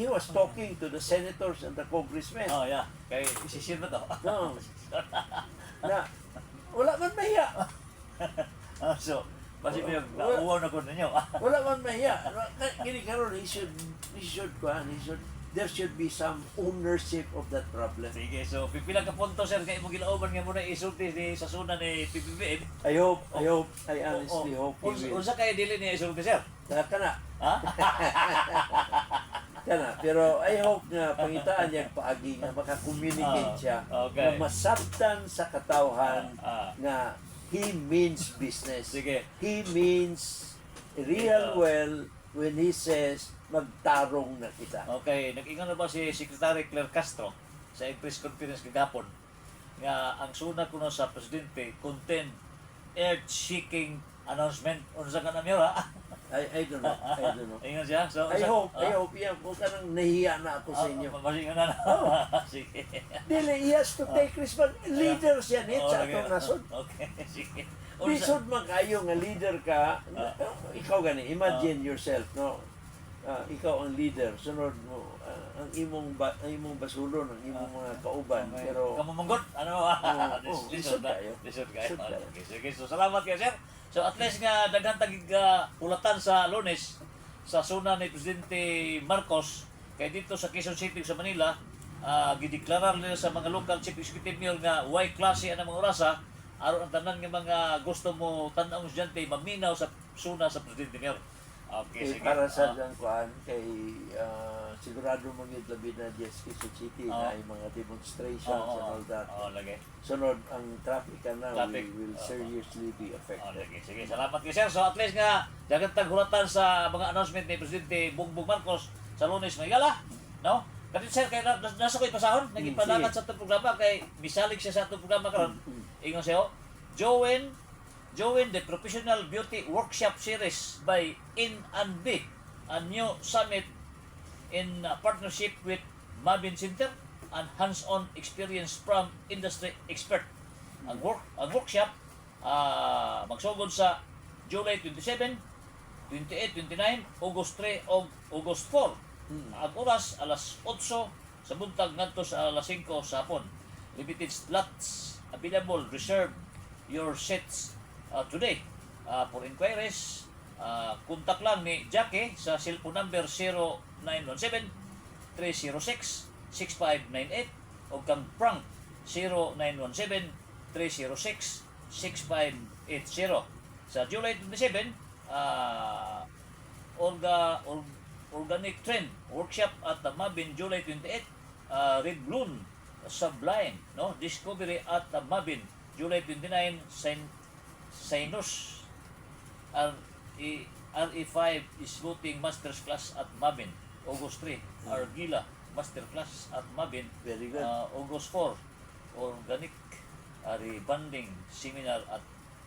was talking to the senators and the congressmen. Oh, yeah. Kay isisir na to. No. Na wala man mahiya. So, basi mo yung nauwaw na ko ninyo. Wala man mahiya. Kini karon there should be some ownership of that problem. Sige, so pipila ka punto sir kay mo gilauban nga muna isulti ni sa suna ni PBBM. I honestly hope he will. Unsa kay dili ni isulti sir? Kana. Ha? Kana. Pero I hope nga pangitaan niya paagi nga maka-communicate siya Okay. na masabtan sa katawhan Ah. nga he means business. Sige. He means real well when he says magtarong na kita. Okay, nag-ingon na ba si Secretary Claire Castro sa press conference kagapon nga ang suna kuno sa presidente contain earth-shaking announcement unsa ka na mira? I don't know. Ingon siya. So I hope yan kung kanang nahiya na ako sa inyo. Masingon na. Sige. Dili, he has to take responsibility. Leader siya nit sa Okay. atong nasod. Okay, sige. Lisod man kayo nga leader ka, ikaw gani, imagine yourself, no? Ikaw ang leader, sunod mo, ang imong basulon, ang imong mga kauban, pero kamumunggot? Ano? lisod kayo. Lisod kayo. Lisod kayo. Okay, sige. So, salamat kayo, sir. So, at least nga, daghang tagig ulatan sa Lunes sa suna ni Presidente Marcos kay dito sa Quezon City sa Manila, gideklarar nila sa mga local chief executive mayor nga why klase ang mga orasa aron ang tanan nga mga gusto mo tan-aw estudyante maminaw sa suna sa presidente mayor. Okay, sige. Para sa dyan kuan kay sigurado mangid labi na Diaz Quezon City na ay mga demonstrations and all that. Lagi. Sunod ang traffic na Traffic. will seriously be affected. Lagi. Sige, salamat kay sir. So at least nga dagat taghulatan sa mga announcement ni Presidente Bongbong Marcos sa Lunes may gala, no? Kasi sir kay nasa ko'y pasahon, nagipadagat sa itong programa kay misalig siya sa itong programa karon. Ingon siya, join the Professional Beauty Workshop Series by In&B, a new summit in partnership with Mabin Center and hands-on experience from industry expert. Ang workshop magsugod sa July 27, 28, 29, August 3 ug August 4. Ang oras alas 8 sa buntag ngadto sa alas 5 sa hapon. Limited slots available. Reserve your seats today. For inquiries, kontak lang ni Jackie sa cellphone number 0917-306-6598 o kang Frank 0917-306-6580. Sa July 27, Organic Trend Workshop at Mabin July 28, Red Balloon Sublime, no? Discovery at Mabin July 29, Sinus RE5 is voting Masters Class at Mabin. August 3, Argila Master Class at Mabin. Very good. August 4, Organic Rebanding Seminar at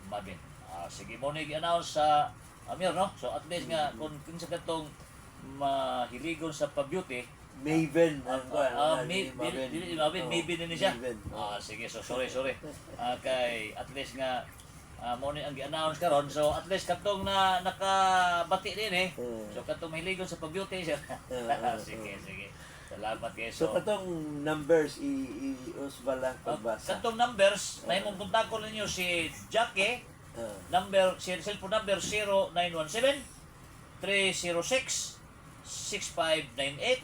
Mabin. Sige mo na i-announce sa Amir, no? So at least nga kung kinsa katong mahiligon sa pa-beauty, Maven Mabin ni siya. Maven. Sige, so sorry. Kay at least nga mo ni ang gi-announce karon, so at least katong na nakabati din eh. So katong mahiligon sa pag-beauty siya. Sige. Salamat kayo. So katong numbers i-usba lang pagbasa. Katong numbers na imong kontakon ninyo si Jackie, cellphone number 0917-306-6598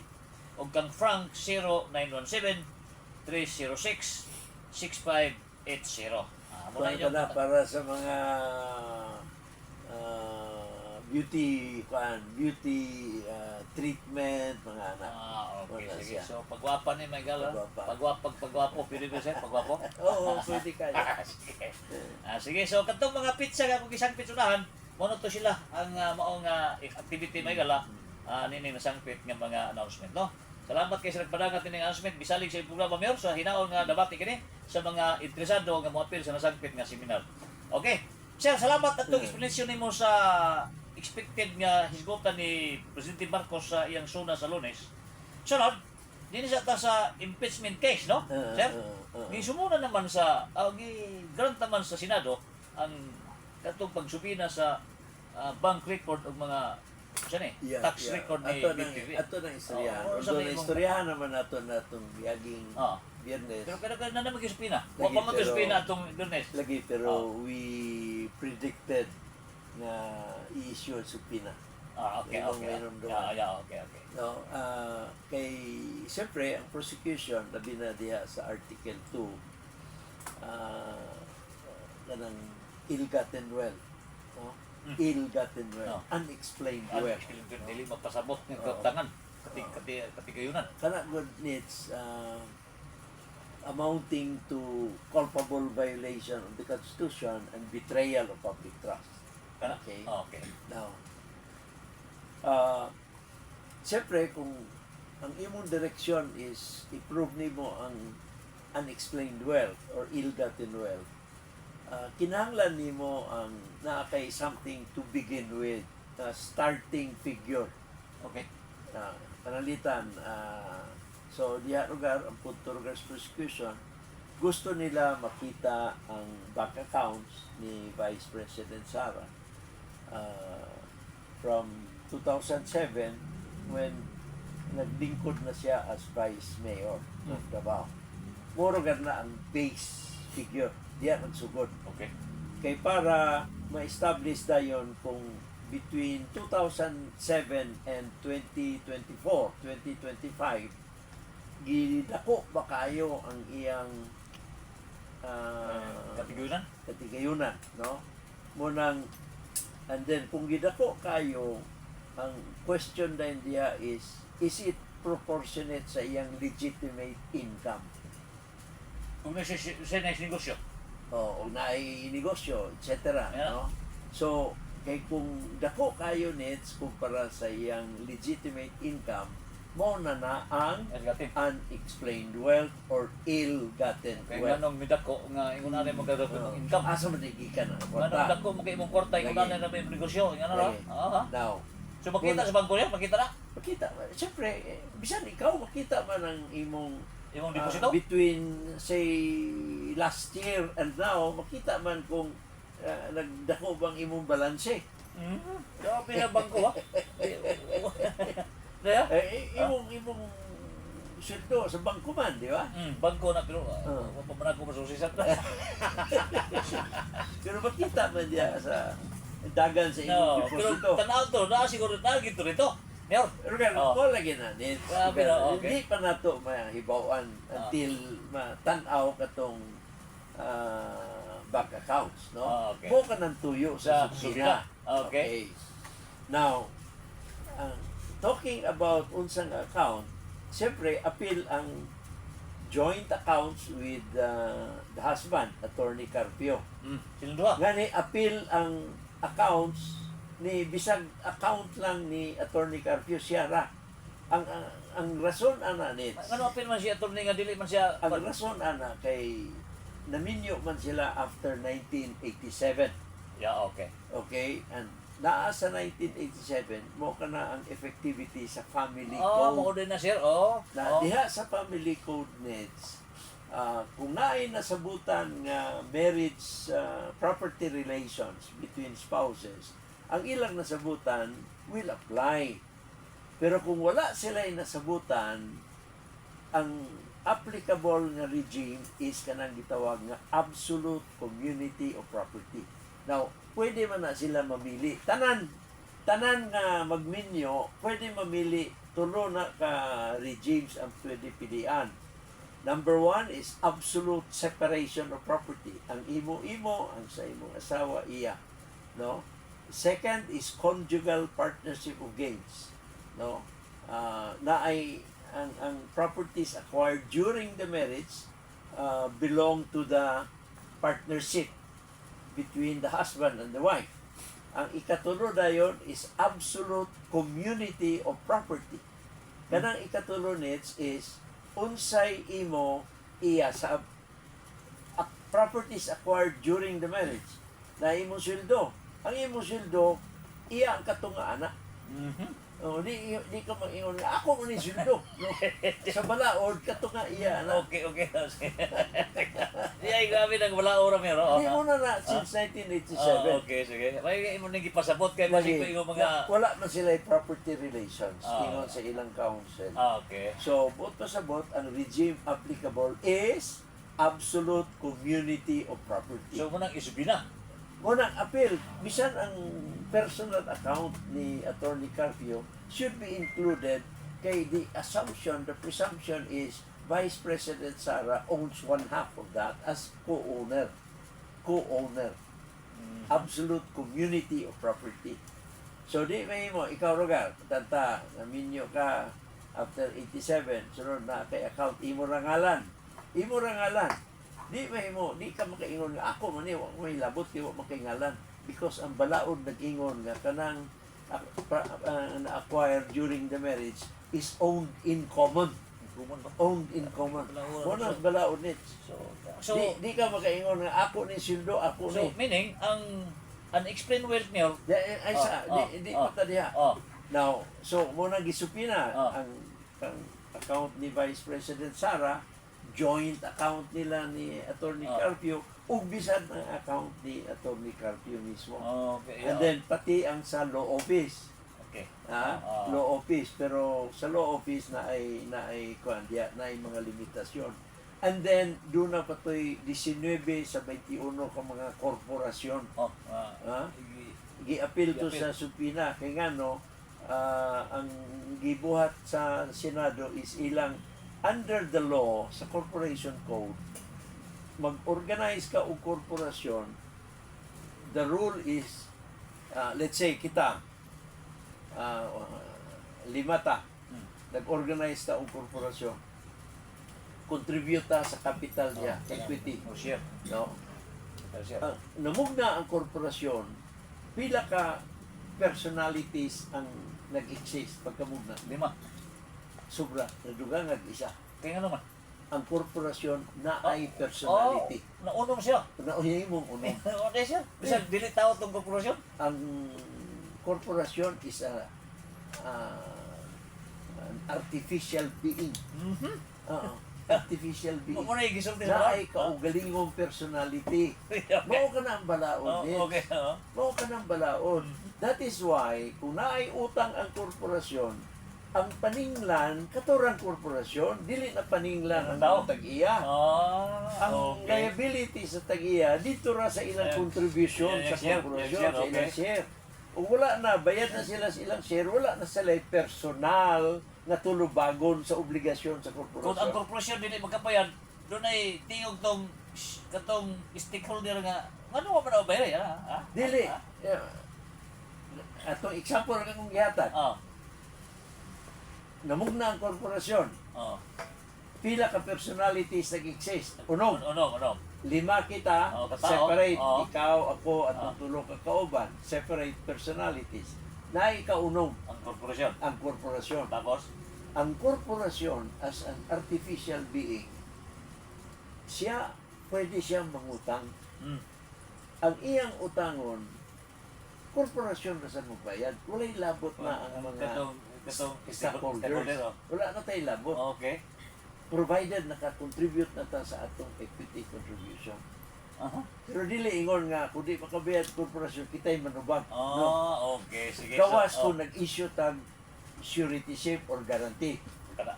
o kang Frank 0917-306-6580. Muna Kuan na para sa mga beauty treatment mga anak. Okay, Wala sige. siya. So pagwapa ni may gala. Pagwapa. Pagwapo, pwede ko siya, pagwapo. Oo, pwede ka. Sige. Sige, so katong mga pizza nga kung isang pitsunahan, mono to sila ang maong activity may gala. Nini nasangpit nga mga announcement, no? Salamat kay sir padagat ini announcement bisalig sa programa mayor sa hinaon nga debate kini sa mga interesado nga moapil sa nasangpit nga seminar. Okay. Sir, salamat at explanation nimo sa expected nga hisgutan ni Presidente Marcos sa iyang suna sa Lunes. Sunod, din sa ta sa impeachment case, no? Sir, gisumuna naman sa grant naman sa Senado ang katong pagsubina sa bank record og mga tax record ni BTV. Ato na istoryahan. Although na istoryahan naman nato na itong biyaging Biyernes. Pero kada na naman gisupina. Wa pa man gisupina atong Biyernes. Lagi, pero we predicted na i-issue ang supina. Okay. Okay. No, kay siyempre ang prosecution labi na diha sa Article 2 kanang ill-gotten wealth, no? Ill-gotten wealth, unexplained wealth. Dili mapasabot ng tangan katigayunan. Kana good needs amounting to culpable violation of the Constitution and betrayal of public trust. Okay. Now, siyempre kung ang imong direksyon is i-prove nimo ang unexplained wealth or ill-gotten wealth, kinahanglan nimo ang naakay something to begin with, starting figure. Okay. Panalitan, so diha lugar ang punto lugar sa prosecution, gusto nila makita ang bank accounts ni Vice President Sara from 2007 when naglingkod na siya as Vice Mayor ng Davao. Moro na ang base figure, diya nagsugod. Okay. Kay para ma-establish na yun kung between 2007 and 2024, 2025, gidako ba kayo ang iyang Katiguyunan. katigayunan, no? Munang, and then kung gidako kayo, ang question din diya is it proportionate sa iyang legitimate income? Kung siya na negosyo. O naay negosyo, etc. Yeah. No? So, kay kung dako kayo nits kumpara sa iyang legitimate income, mo na ang Negative. unexplained wealth or ill-gotten Kaya wealth. nga nung midako nga ingon na magdadako ng income. Asa man gikan ang Nga kwarta. nung dako mo kay imong kwarta ingon na na may negosyo. Nga na. Lagi. Aha. Now, So makita sa bangko niya, makita na. makita, siyempre, bisan ikaw makita man ang imong Imong deposito. between, say, last year and now, makita man kung nagdako bang imong balanse. Grabe na bangko ha. Daya? Imong sweldo sa bangko man, di ba? Bangko na pero pamanag ko masusisan na. Pero makita man diya sa dagan sa imong No, pero deposito. tanaw to, na siguro na gito rito. Mayor. Pero kaya, Oh. ko lagi na. Grabe na, okay. Hindi pa na ito mahibawan until matanaw katong bank accounts, no? Okay. Mo ka ng tuyo sa Sa subina. subina. Okay. Now, talking about unsang account, siyempre, appeal ang joint accounts with the husband, Attorney Carpio. Silang duha. Ngani, appeal ang accounts ni bisag account lang ni Attorney Carpio siya ra. Ang rason ana nits. Ano apil man siya attorney nga dili man siya Ang rason ana kay naminyo man sila after 1987. Yeah, okay. Okay? And naa sa 1987 mo kana ang effectivity sa family Oh, mo code. din na sir. Oh. Na diha sa family code nits, kung naay nasabutan nga marriage property relations between spouses, ang ilang nasabutan will apply. Pero kung wala sila nasabutan, ang applicable nga regime is kanang gitawag nga absolute community of property. Now, pwede man na sila mamili. Tanan nga magminyo, pwede mamili tulo na ka regimes ang pwede pilian. Number 1 is absolute separation of property. Ang imo-imo, ang sa imong asawa iya. No? Second is conjugal partnership of gains. No? Na ay ang properties acquired during the marriage belong to the partnership between the husband and the wife. Ang ikatulo dayon is absolute community of property. Kanang ikatulo nits is unsay imo iya sa properties acquired during the marriage. Na imong sweldo. Ang imong sweldo, iya ang katunga anak. Di ka mag-ingon nga, ako mo ni sweldo. No? Sa balaod, katunga iya anak. Okay. Di ay grabe nang wala ora meron. Di mo na since 1987. Okay, sige. May imo nang gipasabot kay basi ko yung mga Wala man sila property relations. Ah. Ingon sa ilang council. Okay. So, both pasabot, ang regime applicable is absolute community of property. So mo nang isubi na. Unang appeal, bisan ang personal account ni Attorney Carpio should be included kay the assumption, the presumption is Vice President Sara owns one half of that as co-owner. Absolute community of property. So di may mo, ikaw Rogar, tanta, naminyo ka after 87, sunod na kay account, imo rangalan. Di may mo, di ka makaingon nga ako man wa may labot kay wa makaingalan because ang balaod nag-ingon nga kanang na-acquired during the marriage is owned in common. Owned in common. Wala balaod nit. So Di ka makaingon nga ako ni sildo, ako so ni. meaning ang unexplained wealth niyo. Ay sa di pa ta diha. Oh. Now, so muna gisupina Oh. ang account ni Vice President Sara, joint account nila ni Attorney Oh. Carpio, ug bisan ang account ni Attorney Carpio mismo. Okay. And then pati ang sa law office. okay. Law office, pero sa law office na ay kuan diya na ay mga limitasyon. And then doon na patoy 19 sa 21 ka mga korporasyon. Oh. Gi-appeal to Gi-appeal. sa supina kay ngano ang gibuhat sa Senado is ilang under the law sa corporation code, mag-organize ka og korporasyon, the rule is, let's say kita, lima ta, nag-organize ta og korporasyon, contribute ta sa capital niya, equity. O share. No? Share. Namugna ang korporasyon, pila ka personalities ang nag-exist pagkamugna. 5. Sobra, nadugang isa. Kaya nga naman. Ang korporasyon na ay personality. Naunong siya. Naunin mong unong. Ano siya? Bisa dili tao tong korporasyon. Ang korporasyon is an artificial being. Artificial being. Mo na gisulti Na sa ay kaugalingong personality. Mao ka na ang balaod. Okay. Mao ka na ang balaod. That is why, kung naay utang ang korporasyon, ang paninglan, katurang korporasyon, dili na paninglan ang Tao. tag-iya. Ang okay. liability sa tag-iya, dito ra sa ilang contribution Yeah, sa share, korporasyon, share, sa ilang okay. share. O wala na, bayad na sila sa ilang share, wala na sila personal na tulubagon sa obligasyon sa Kung ang korporasyon. korporasyon dili magkapayan, doon ay tingog tong katong stakeholder nga ano mo ba na bayar ha? Dili. Atong example nga kong gihatag. Namugna ang korporasyon. Pila ka personalities nag-exist. Unog. Unog. 5 kita, Katao. separate. Oo. Ikaw, ako, at ang tulo ka kauban. Separate personalities. Na ikaunog Ang korporasyon. ang korporasyon. Tapos, Ang korporasyon as an artificial being, pwede siyang mangutang. Ang iyang utangon, korporasyon na sa magbayad. Wala'y labot na ang mga katong stockholders. Wala na tayo labot. Okay. Provided naka-contribute na ta sa atong equity contribution. Pero dili ingon nga, kung di makabayad korporasyon, kita'y manubag. No. Okay. Sige. Gawas kung nag-issue tag suretyship or guarantee.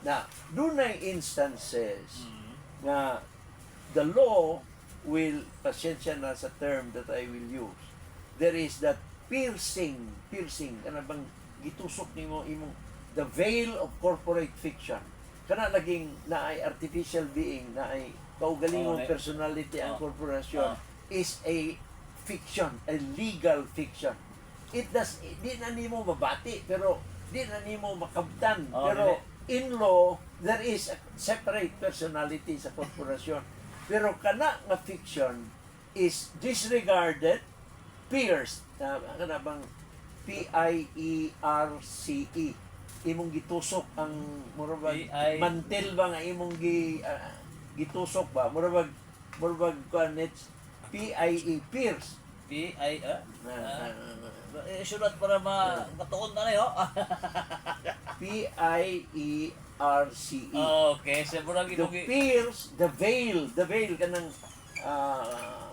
Na, dunay instances na the law will, pasensya na sa term that I will use, there is that piercing, kana bang gitusok nimo imong the veil of corporate fiction. Kana laging na ay artificial being, na ay kaugalingong personality ang korporasyon is a fiction, a legal fiction. Di na nimo mabati, pero di na nimo makabtan. Pero in law, there is a separate personality sa korporasyon. Pero kana nga fiction is disregarded, pierced, kana bang P-I-E-R-C-E. Imong gitusok ang murabag mantel ba nga imong gitusok ba? Murabag it's P-I-E, pierce. Sulat para matuon na niyo. P-I-E-R-C-E. Okay, sa murag The imong pierce, the veil kanang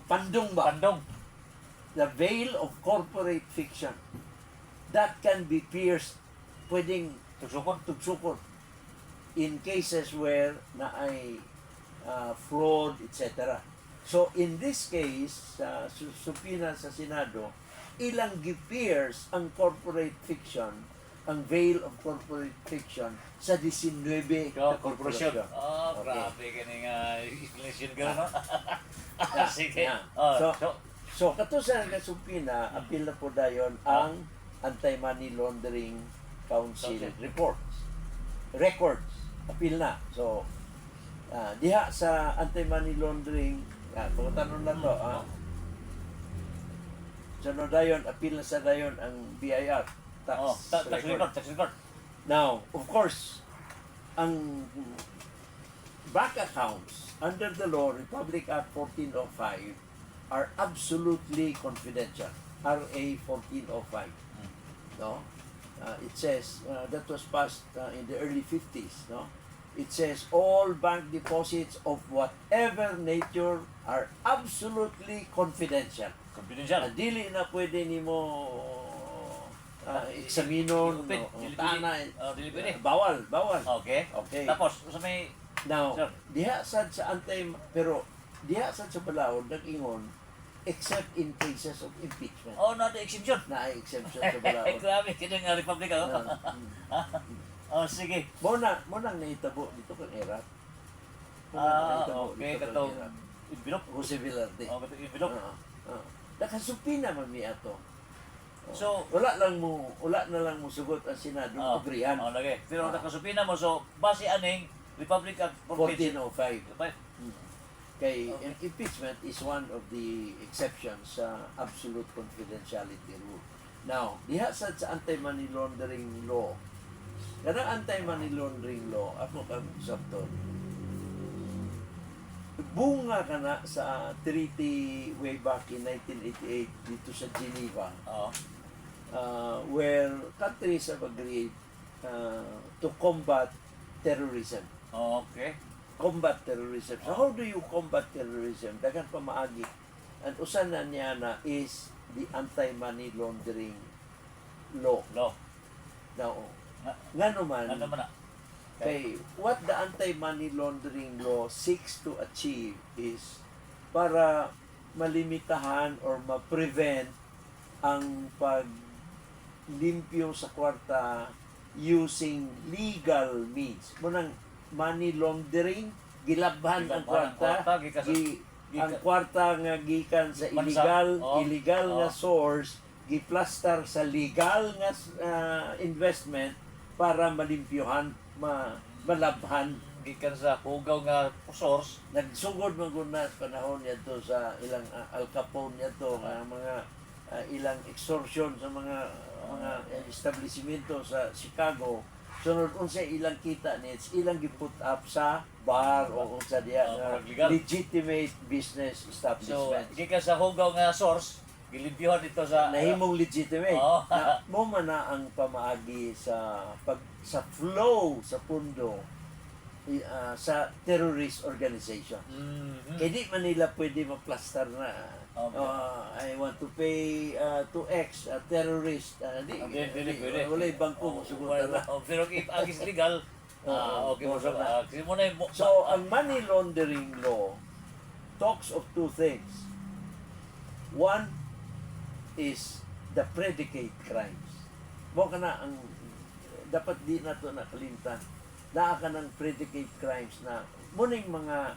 pandong ba? pandong. The veil of corporate fiction. That can be pierced, pwedeng tugsukon in cases where na ay fraud, etc. So in this case, sa supina sa Senado, ilang gi-pierce ang corporate fiction, ang veil of corporate fiction sa 19 na korporasyon. Grabe kini nga explanation ka no. Sige. So kato sa supina, apil na po dayon ang Anti-Money Laundering Council records. Apil na. So diha sa Anti-Money Laundering, kung tanong na to, so dayon, apil na sa dayon ang BIR, tax record. Now, of course, ang bank accounts under the law, Republic Act 1405, are absolutely confidential. RA 1405. No? It says, that was passed in the early 50s. No? It says, all bank deposits of whatever nature are absolutely confidential. Dili na pwede nimo eksaminon, bawal. Okay. Tapos sa may Now, diha sad sa balaod nag-ingon except in cases of impeachment. na the exemption. Na exemption sa balaod. Grabe kini nga republic Oh, sige. Mo nang nahitabo dito kang Iraq. Okay, katong envelope. Jose Velarde. Oh, katong envelope. Nakasupina man mi ato. So, wala na lang mo sugot ang Senado Oh, Agrihan. lagi. Pero Ah. nakasupina mo, so, base aning Republic Act 1405. Kay Okay. impeachment is one of the exceptions sa absolute confidentiality rule. Now, diha sa anti-money laundering law, kanang anti-money laundering law, ako kang sabton, bunga ka na sa treaty way back in 1988 dito sa Geneva, Oo. where countries have agreed to combat terrorism. Okay. Combat terrorism. So how do you combat terrorism? Dagan pa maagi. Ang usan na niya na is the anti-money laundering law. Law. Now, Nga- nga naman, Ano man na? kay what the anti-money laundering law seeks to achieve is para malimitahan or ma-prevent ang paglimpyo sa kwarta using legal means. Munang money laundering, gilabhan ang kwarta, ang kwarta nga gikan sa Bansa. illegal Oo. nga source, giplastar sa legal nga investment para malimpyohan, malabhan. Gikan sa hugaw nga source. Nagsugod man gud na panahon nito sa ilang Al Capone nito mga ilang extortion sa mga establishmento sa Chicago. Sunod unsa ilang kita ni ilang giput up sa bar o unsa diya nga legal. legitimate business So, establishment. gikan sa hugaw nga source, gilimpyohan dito sa Nahimong legitimate. Oo. Na, mo man na ang pamaagi sa sa flow sa pundo sa terrorist organization. Mhm. Kaya di man nila pwede maplastar na Okay. I want to pay to X, terrorist. Pwede. Wala ibang ko sugutan na. Pero if agis legal, okay mo Oo, sa kasi mo na yung So, ang money laundering law talks of two things. One is the predicate crimes. Mo ka na ang dapat di na to nakalimtan. Naa ka ng predicate crimes na muning mga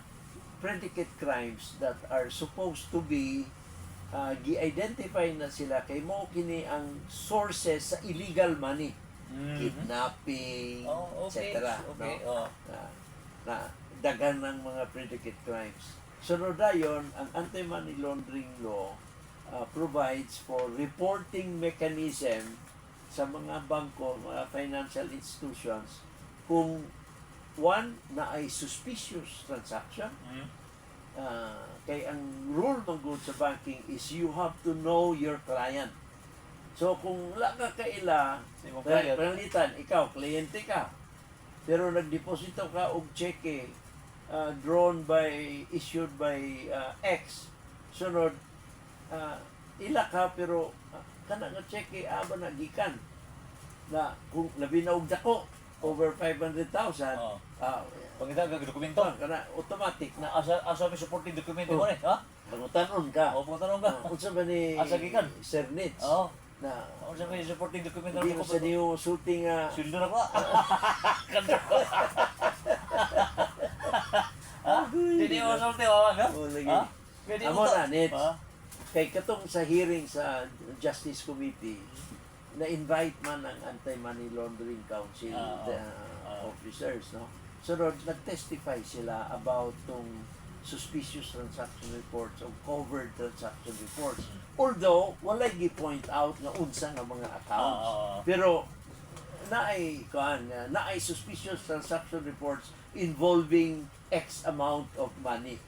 predicate crimes that are supposed to be gi-identify na sila kay mo kini ang sources sa illegal money. Mhm. Kidnapping, Oh, okay. etc. Okay. No? Na dagan ng mga predicate crimes. Sunod na yun, ang anti-money laundering law provides for reporting mechanism sa mga bangko, mga financial institutions, kung one, na ay suspicious transaction. Mhm. Kay ang rule ng good sa banking is you have to know your client. So kung wala ka kaila, Si mong client. panalitan, ikaw, kliyente ka. Pero nagdeposito ka og cheque issued by X. Sunod, ila ka pero kana nga cheque aba na gikan na kung labi na og dako over 500,000 Oo. ah Pangita ka dokumento. kana automatic Na na asa may supporting dokumento mo ni, ha? mangutanon ka. O pagtanong ka. Unsa ba ni Asa gikan? Sir Nitz Oo. na Asa may supporting dokumento hindi mo sa niyo sulting Sildo na ko. Kanda ko. Hindi mo sulti wawag, ha? Oh, lagi. Ha? Pwede Amo mo to. na, Nitz. Ha? Kay katong sa hearing sa Justice Committee na-invite man ang Anti-Money Laundering Council the officers, no? Sunod, nag-testify sila about tong suspicious transaction reports o covered transaction reports. Although, walay gi-point out nga unsa nga mga accounts. Pero, naay suspicious transaction reports involving X amount of money.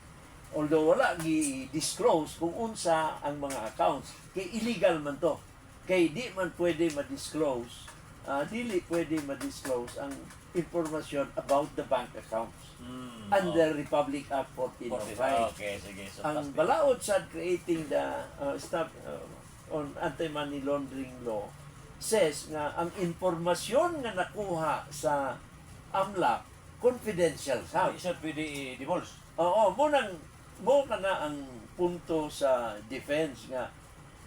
Although wala gi-disclose kung unsa ang mga accounts, kay illegal man to. Kay di man pwede ma-disclose, dili pwede ma-disclose ang information about the bank accounts under Republic Act 1405. Okay, sige. So, Ang balaod sa creating the on anti-money laundering law says nga ang informasyon nga nakuha sa AMLAC confidential sa. isa pwede i-divulge. Oo, mo ka na ang punto sa defense nga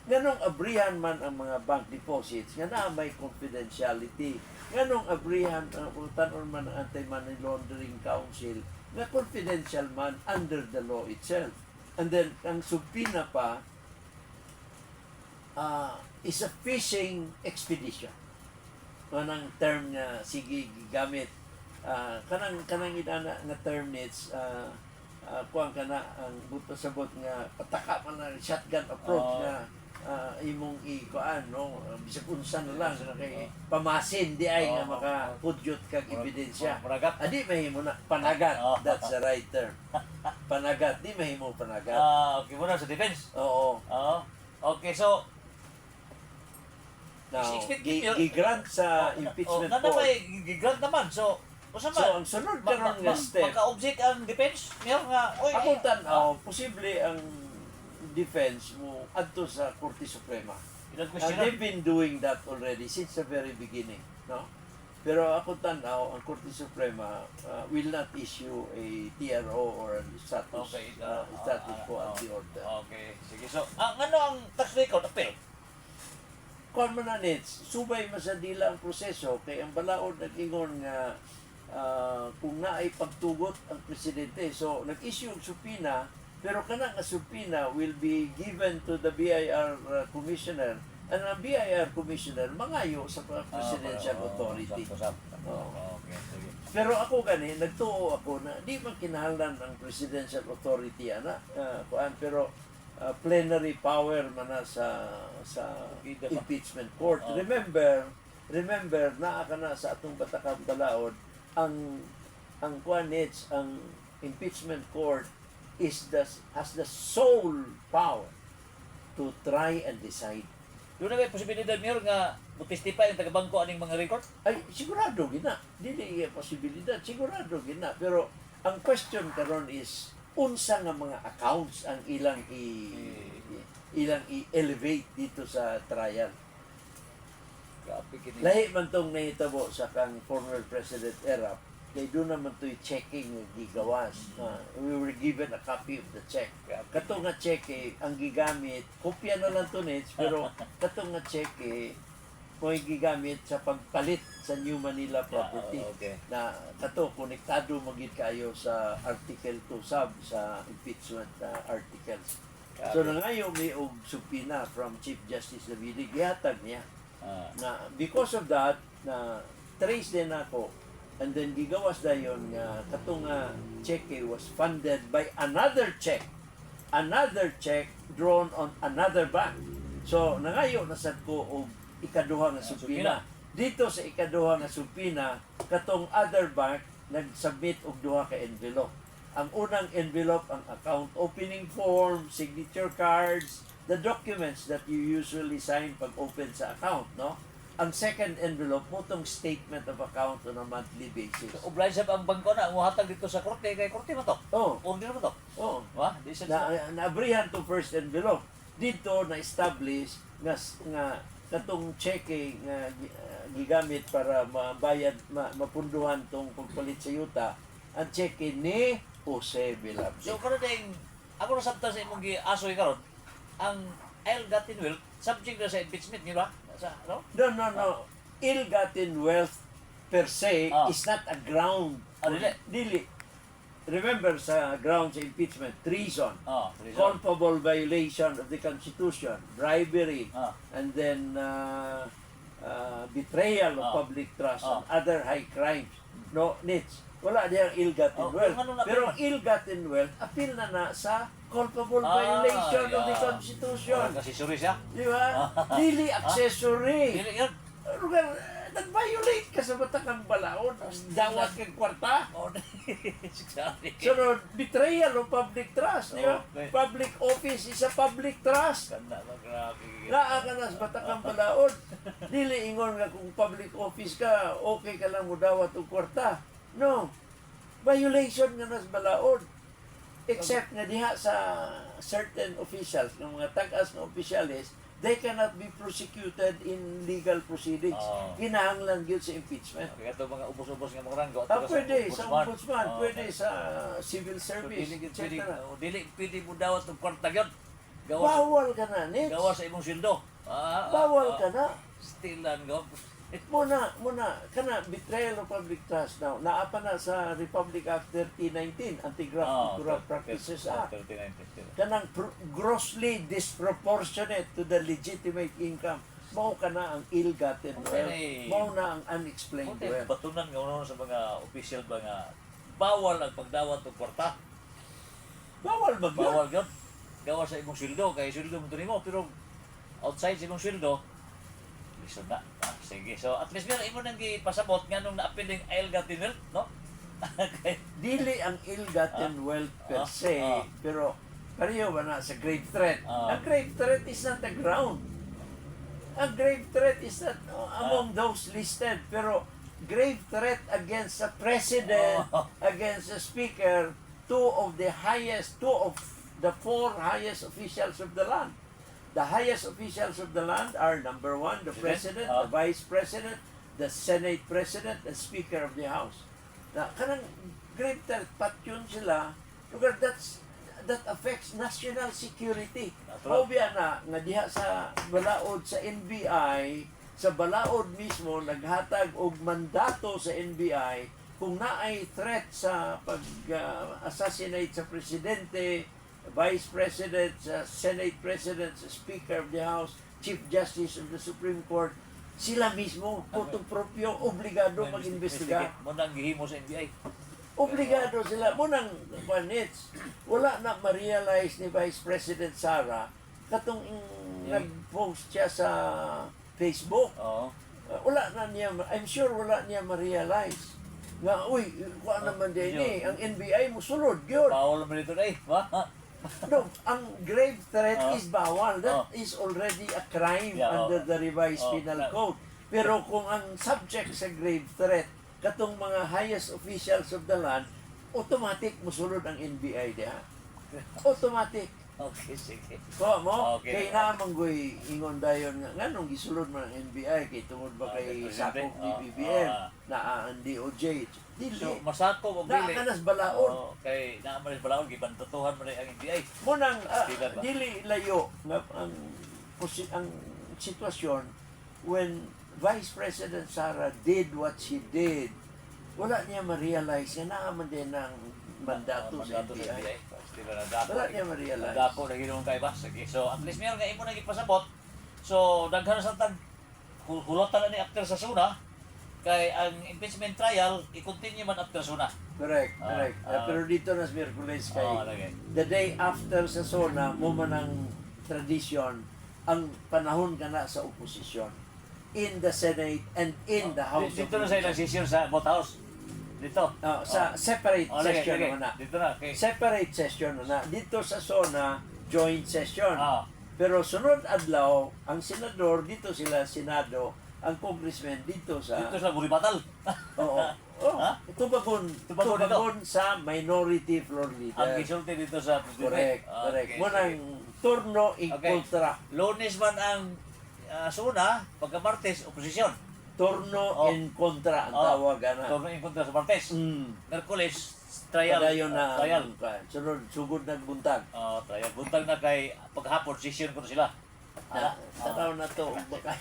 Nganong abrihan man ang mga bank deposits nga na may confidentiality. Nganong abrihan ang tanon man ang Anti-Money Laundering Council nga confidential man under the law itself. And then ang subpina pa is a fishing expedition. Manang term nga sige gigamit kanang inana nga term nits kuang kana ang buto sabot nga pataka man na shotgun approach nga imong ikuan no bisag unsa na lang na kay pamasin di ay nga makapudyot kag ebidensya. Panagat. Adi mahimo na panagat. That's the right term. Panagat di mahimo panagat. Okay muna sa defense. Oo. Okay, so Now, Expect- gigrant sa impeachment nana court. may gigrant naman. So usa So, man ang sunod karon nga step, maka-object ang defense. Mayor nga oy. akong tanaw, posible ang defense mo adto sa Korte Suprema. Ilang And question they've been doing that already since the very beginning, no? Pero ako tanaw, ang Korte Suprema will not issue a TRO or a status, Okay, status quo ante order. Okay, sige. So, ano ang tax record appeal? Kung man na nits, subay masadila ang proseso, kay ang balaod nag-ingon nga kung na ay pagtugot ang presidente. So, nag-issue ang supina, pero kanang nga supina will be given to the BIR commissioner. And ang BIR commissioner, mangayo sa presidential authority. Okay, sige. Pero ako gani, nagtuo ako na di man kinahanglan ang presidential authority ana kuan pero plenary power man na sa impeachment court. Remember naa ka na sa atong Batakang Balaod ang kuan nits ang impeachment court has the sole power to try and decide. Doon na may posibilidad, Mayor, nga mag-testify ang taga-bangko aning mga record? Ay, sigurado gina. Dili iya posibilidad. Sigurado gina. Pero ang question karon is unsa nga mga accounts ang ilang i-elevate dito sa trial. Grabe kini. Lahi man tong nahitabo sa kang former President Erap, kay doon naman to'y checking nga gigawas. We were given a copy of the check. Kato nga check ang gigamit, kopya na lang to nits, pero kato nga check mo'y gigamit sa pagpalit sa New Manila property. Okay. Na kato konektado magid kayo sa Article 2 sub sa impeachment articles. So nangayo may og subpoena from Chief Justice David gihatag niya na because of that na trace din ako and then gigawas dayon nga katong check was funded by another check drawn on another bank. So nangayo na sad ko og ikaduha nga subpoena. Dito sa ikaduha nga subpoena, katong other bank nag-submit og duha ka envelope. Ang unang envelope ang account opening form, signature cards, the documents that you usually sign pag open sa account, no? Ang second envelope mo tong statement of account on a monthly basis. So, obliged ang bangko na muhatag dito sa korte, kay korte mo to. Oh, Order mo to. oh. Wa? Di siya Naabrihan to first envelope. Dito na-establish nga katong cheque nga gigamit para mabayad mapunduhan tong pagpalit sa yuta ang cheque ni Jose Villamil. So, karon ding ako na sabta sa imong gi-asoy karon, ang ill-gotten wealth subject na sa impeachment, di ba? Sa ano? No. Ill-gotten wealth per se is not a ground. Dili. Remember sa ground sa impeachment, treason, culpable violation of the Constitution, bribery, and then betrayal of public trust and other high crimes. No, nits. Wala diyang ill-gotten wealth. Pero ang ill-gotten wealth, appeal na sa culpable violation of the Constitution. Kasi suri siya. Di ba? Dili accessory. Dili yun. Nag-violate ka sa Batakang Balaod. Dawat kang kwarta. Sorry. Sunod, betrayal of public trust. Di ba? Okay. Public office is a public trust. Ganda ba? Grabe. Naa ka na sa Batakang Balaod. Dili ingon nga kung public office ka, okay ka lang mo dawat og kwarta. No. Violation nga na sa Balaod. Except nga diha sa certain officials, ng mga tag-as na opisyalis, they cannot be prosecuted in legal proceedings. Kinahanglan gyud sa impeachment. Kaya ito mga ubos-ubos nga mga ranggo. Pwede sa ombudsman, pwede sa civil service, Dili etc. pwede mo dawat ng kwarta yun. Gawas, Bawal ka na, Nits. gawas sa imong sweldo. Bawal ka na. Stilan ko. Muna, kana betrayal of public trust now. Naapa na sa Republic Act 3019, Anti-Graft Corrupt Practices Act. 39. Kanang grossly disproportionate to the legitimate income. Mao ka na ang ill-gotten wealth. Mao na ang unexplained Kunti, wealth. batunan nga uno sa mga official ba nga bawal ang pagdawat og kwarta. Bawal ba yun? Bawal gyud. Gawas sa imong sweldo kay sweldo mo nimo pero outside sa imong sweldo lisod na. Sige. So at least meron imo nang gipasabot nga nung naapiling ill-gotten wealth, no? Okay. Dili ang ill-gotten wealth per se, pero pareho ba na sa grave threat? Ang grave threat is not the ground. Ang grave threat is not among those listed, pero grave threat against a president, against a speaker, two of the the four highest officials of the land. The highest officials of the land are number one, the president, the vice president, the Senate president, and speaker of the house. Na kanang grave threat patyon sila, because that affects national security. Obvious na nga diha sa balaod sa NBI, sa balaod mismo naghatag og mandato sa NBI kung naay threat sa pag-assassinate sa presidente, vice president, sa Senate president, sa speaker of the house, chief justice of the Supreme Court, sila mismo kutong propio obligado mag-imbestiga. Mo nang gihimo sa NBI. Obligado sila. Munang panits, wala na ma-realize ni Vice President Sara katong nag-post siya sa Facebook. Wala na niya, I'm sure wala niya ma-realize. Nga, uy, kuha naman din ang NBI mo sulod, yun. Bawal naman ito na eh. No, ang grave threat is bawal. That is already a crime under the revised penal code. Pero kung ang subject sa grave threat, katong mga highest officials of the land, automatic musulod ang NBI diha. Automatic. Okay, sige. Ko mo, Okay. kay namanggoy ingon dayon nga nganong gisulod man ang NBI kay tungod ba kay sakop ni BBM na ang DOJ. Dili. So, masako o Na dili? kanas balaod. Kay naaman sa balaod, gibantutuhan mo rin ang NBI. Munang Sila ba? dili layo nga ang sitwasyon when Vice President Sara did what she did. Wala niya ma-realize nga naaman din ng mandato sa NBI. Wala niya ma-realize. Dako na ginawang kay Bas. Sige. So, at least meron nga imo na ipasabot. So, daghan sa tag hulotan na ni after sa suna. Kay ang impeachment trial, i-continue man after suna. Correct, correct. Pero dito na sa Miyerkules kay Lagi. the day after sa SONA, mo man ang tradisyon, ang panahon ka na sa oposisyon in the Senate and in the House Dito of na sa ilang session sa Both House. Dito. sa separate session lagi. na. Dito na. Okay. Separate session na. Dito sa SONA, joint session. Ah. Pero sunod adlaw, ang senador, dito sila Senado, ang congressman dito sa... Dito sa Buribatal. Oo. Ha? Tubagon Tubagon sa minority floor leader. Ang gisulti dito sa Correct, correct. Okay, Munang turno in Okay. kontra. Lunes man ang suna, pagka Martes, oposisyon. Turno in kontra ang tawag na. Turno in kontra sa Martes. Merkules, trial. Padayon na Trial. sunod, sugod na buntag. Trial. Buntag na kay paghapon, session ko na sila. Tanaw na to. Baka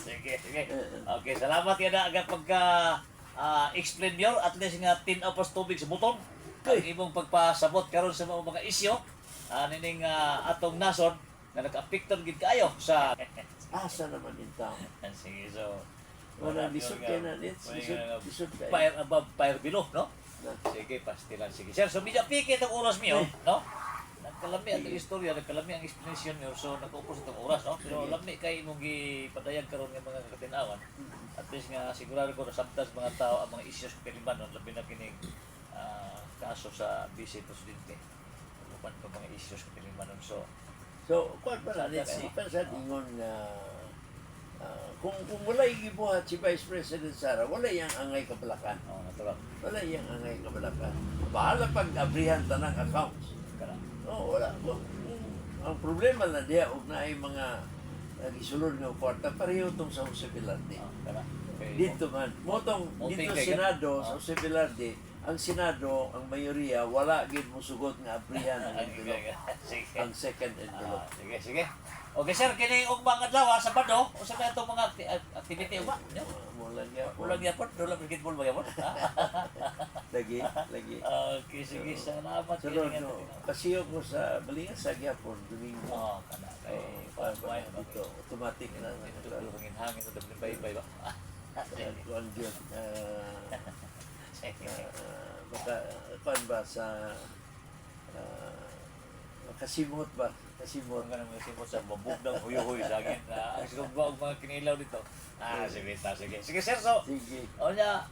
Sige, sige. Okay, salamat yan na agad pagka explain nyo. At least nga 10 opas tubig sa butong. Ang imong pagpasabot karon sa mga isyo. Nining atong nason na nag-apekton gid kayo sa asa naman in town. sige, so Wala lisod kay na nits. Lisod kay. fire above, fire below, no? Sige, pastilan. Sige, sir. So, medyo pikit ang oras miyo, no? Nagkalami ang istorya, nagkalami ang explanation niyo. So, nag-upos itong oras, no? Pero lami kay mong gipadayag karon ng mga katinawan. At least nga, sigurado ko na sabtas mga tao ang mga issues kay Limanon, labi na kining kaso sa Vice Presidente. Upan pa mga issues kay Limanon. So, kuwan pa na nits. Ipan sa tingon na kung wala gibuhat si Vice President Sara, wala yang angay kabalakan. Natural. Wala yang angay kabalakan. Bahala pag-abrihan tanang accounts. Wala. Ang problema na diya, ug na ay mga gisulod nga kwarta, pareho itong sa Jose Velarde. Dito man. Dito sa Senado, sa Jose Velarde, ang Senado, ang mayoriya, wala gid mo sugot nga abrihan ang envelope. Sige. Ang second envelope. Sige, sige. Okay, sir, kini og mga adlaw sa Sabado, usa ka itong mga activity ba? Mulan niya po. Ulang yapon, dula basketball ba yapon? Lagi, lagi. Okay, sige, salamat. Sunod, no. Pasiyo ko sa Balingan sa Gyapon, Domingo. Kana kay Pagbayan pagbayan dito, automatic na Ito hangin hangin sa dabli bay ba? kuan yun. Baka, kuan ba sa makasimot ba? Kasimot. Ang ganang simot sa babugdang huyo-huyo sa akin. Ang sigong mga kinilaw dito. Sige, sige. Sige, sir, so, Sige. o niya,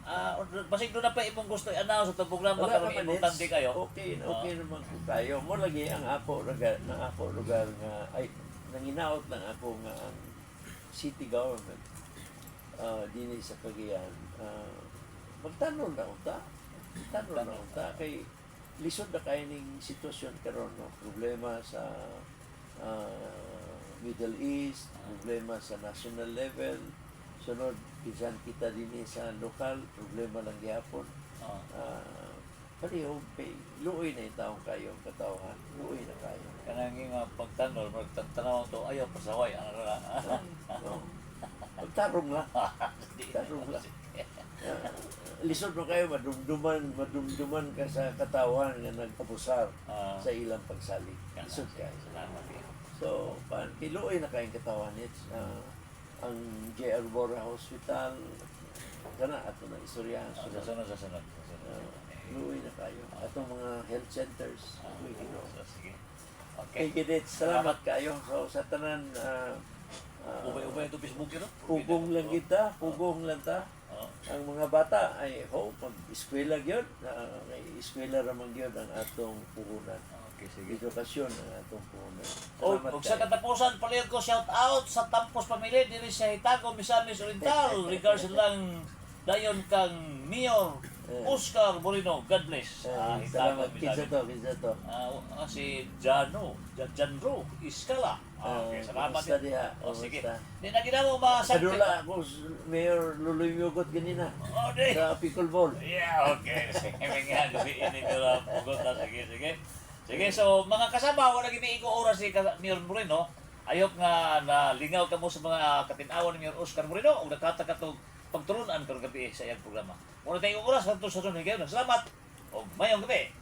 basig doon na pa imong gusto i-announce sa itong programa karon importante kayo. Okay, okay naman po tayo. Mo lagi ang ako lugar nga ay nanginaot lang ako nga ang city government dinhi sa Cagayan. Magtanong na unta. Tanong na unta kay lisod na kayo ning sitwasyon karon no, problema sa Middle East, problema sa national level, sunod bisan kita dinhi sa lokal, problema lang gyapon. Pareho kay luoy na yung taong kayo ang katawhan, luoy na kayo. Kanang nga pagtanol, magtanaw to ayaw pasaway ano ra. No. Pagtarong lang. Tarong lang. Lisod mo kayo, madumduman ka sa katawan nga nagkapusar sa ilang pagsalig. Lisod kayo. Salamat. So, kiluoy na kayong katawan it's ang J.R. Borra Hospital, kana ato na istoryahan. Sa sunod. Luoy na kayo. Atong mga health centers. Luoy gino. Sige. Okay, Okay. Kidit, salamat kayo. So, sa tanan, Ubay ito Facebook yun, no? pugong lang kita, pugong lang ta. Ang mga bata ay mag-eskwela gyud, may eskwela ramang gyud ang atong puhunan. Okay, sige. Edukasyon ang atong puhunan. O Salamat sa kayo. katapusan, palihog ko shout out sa Tampos Pamilya diri sa Hitago, Misamis Oriental. Regards lang dayon kang Mayor Oscar Moreno. God bless. Hitago, Salamat. Kinsa Misamis. to. Si Janro Iskala. Okay, salamat. Kumusta diha? O sige. Kumusta? Di na ginawa masakit. Kadula ako, Mayor Luloy Miyugot ganina. O di. Sa Pickleball. Yeah, okay. Sige, nga, gabi ini nila pugot na. Sige. Sige, so mga kasama, wala gini iko oras si Mayor Moreno. Ayok nga na lingaw ka mo sa mga katinawan ni Mayor Oscar Moreno. Ug nakatakatog pagturunan karong gabi sa iyang programa. Muna tayong oras kanto sa sunod. Salamat. O mayong gabi.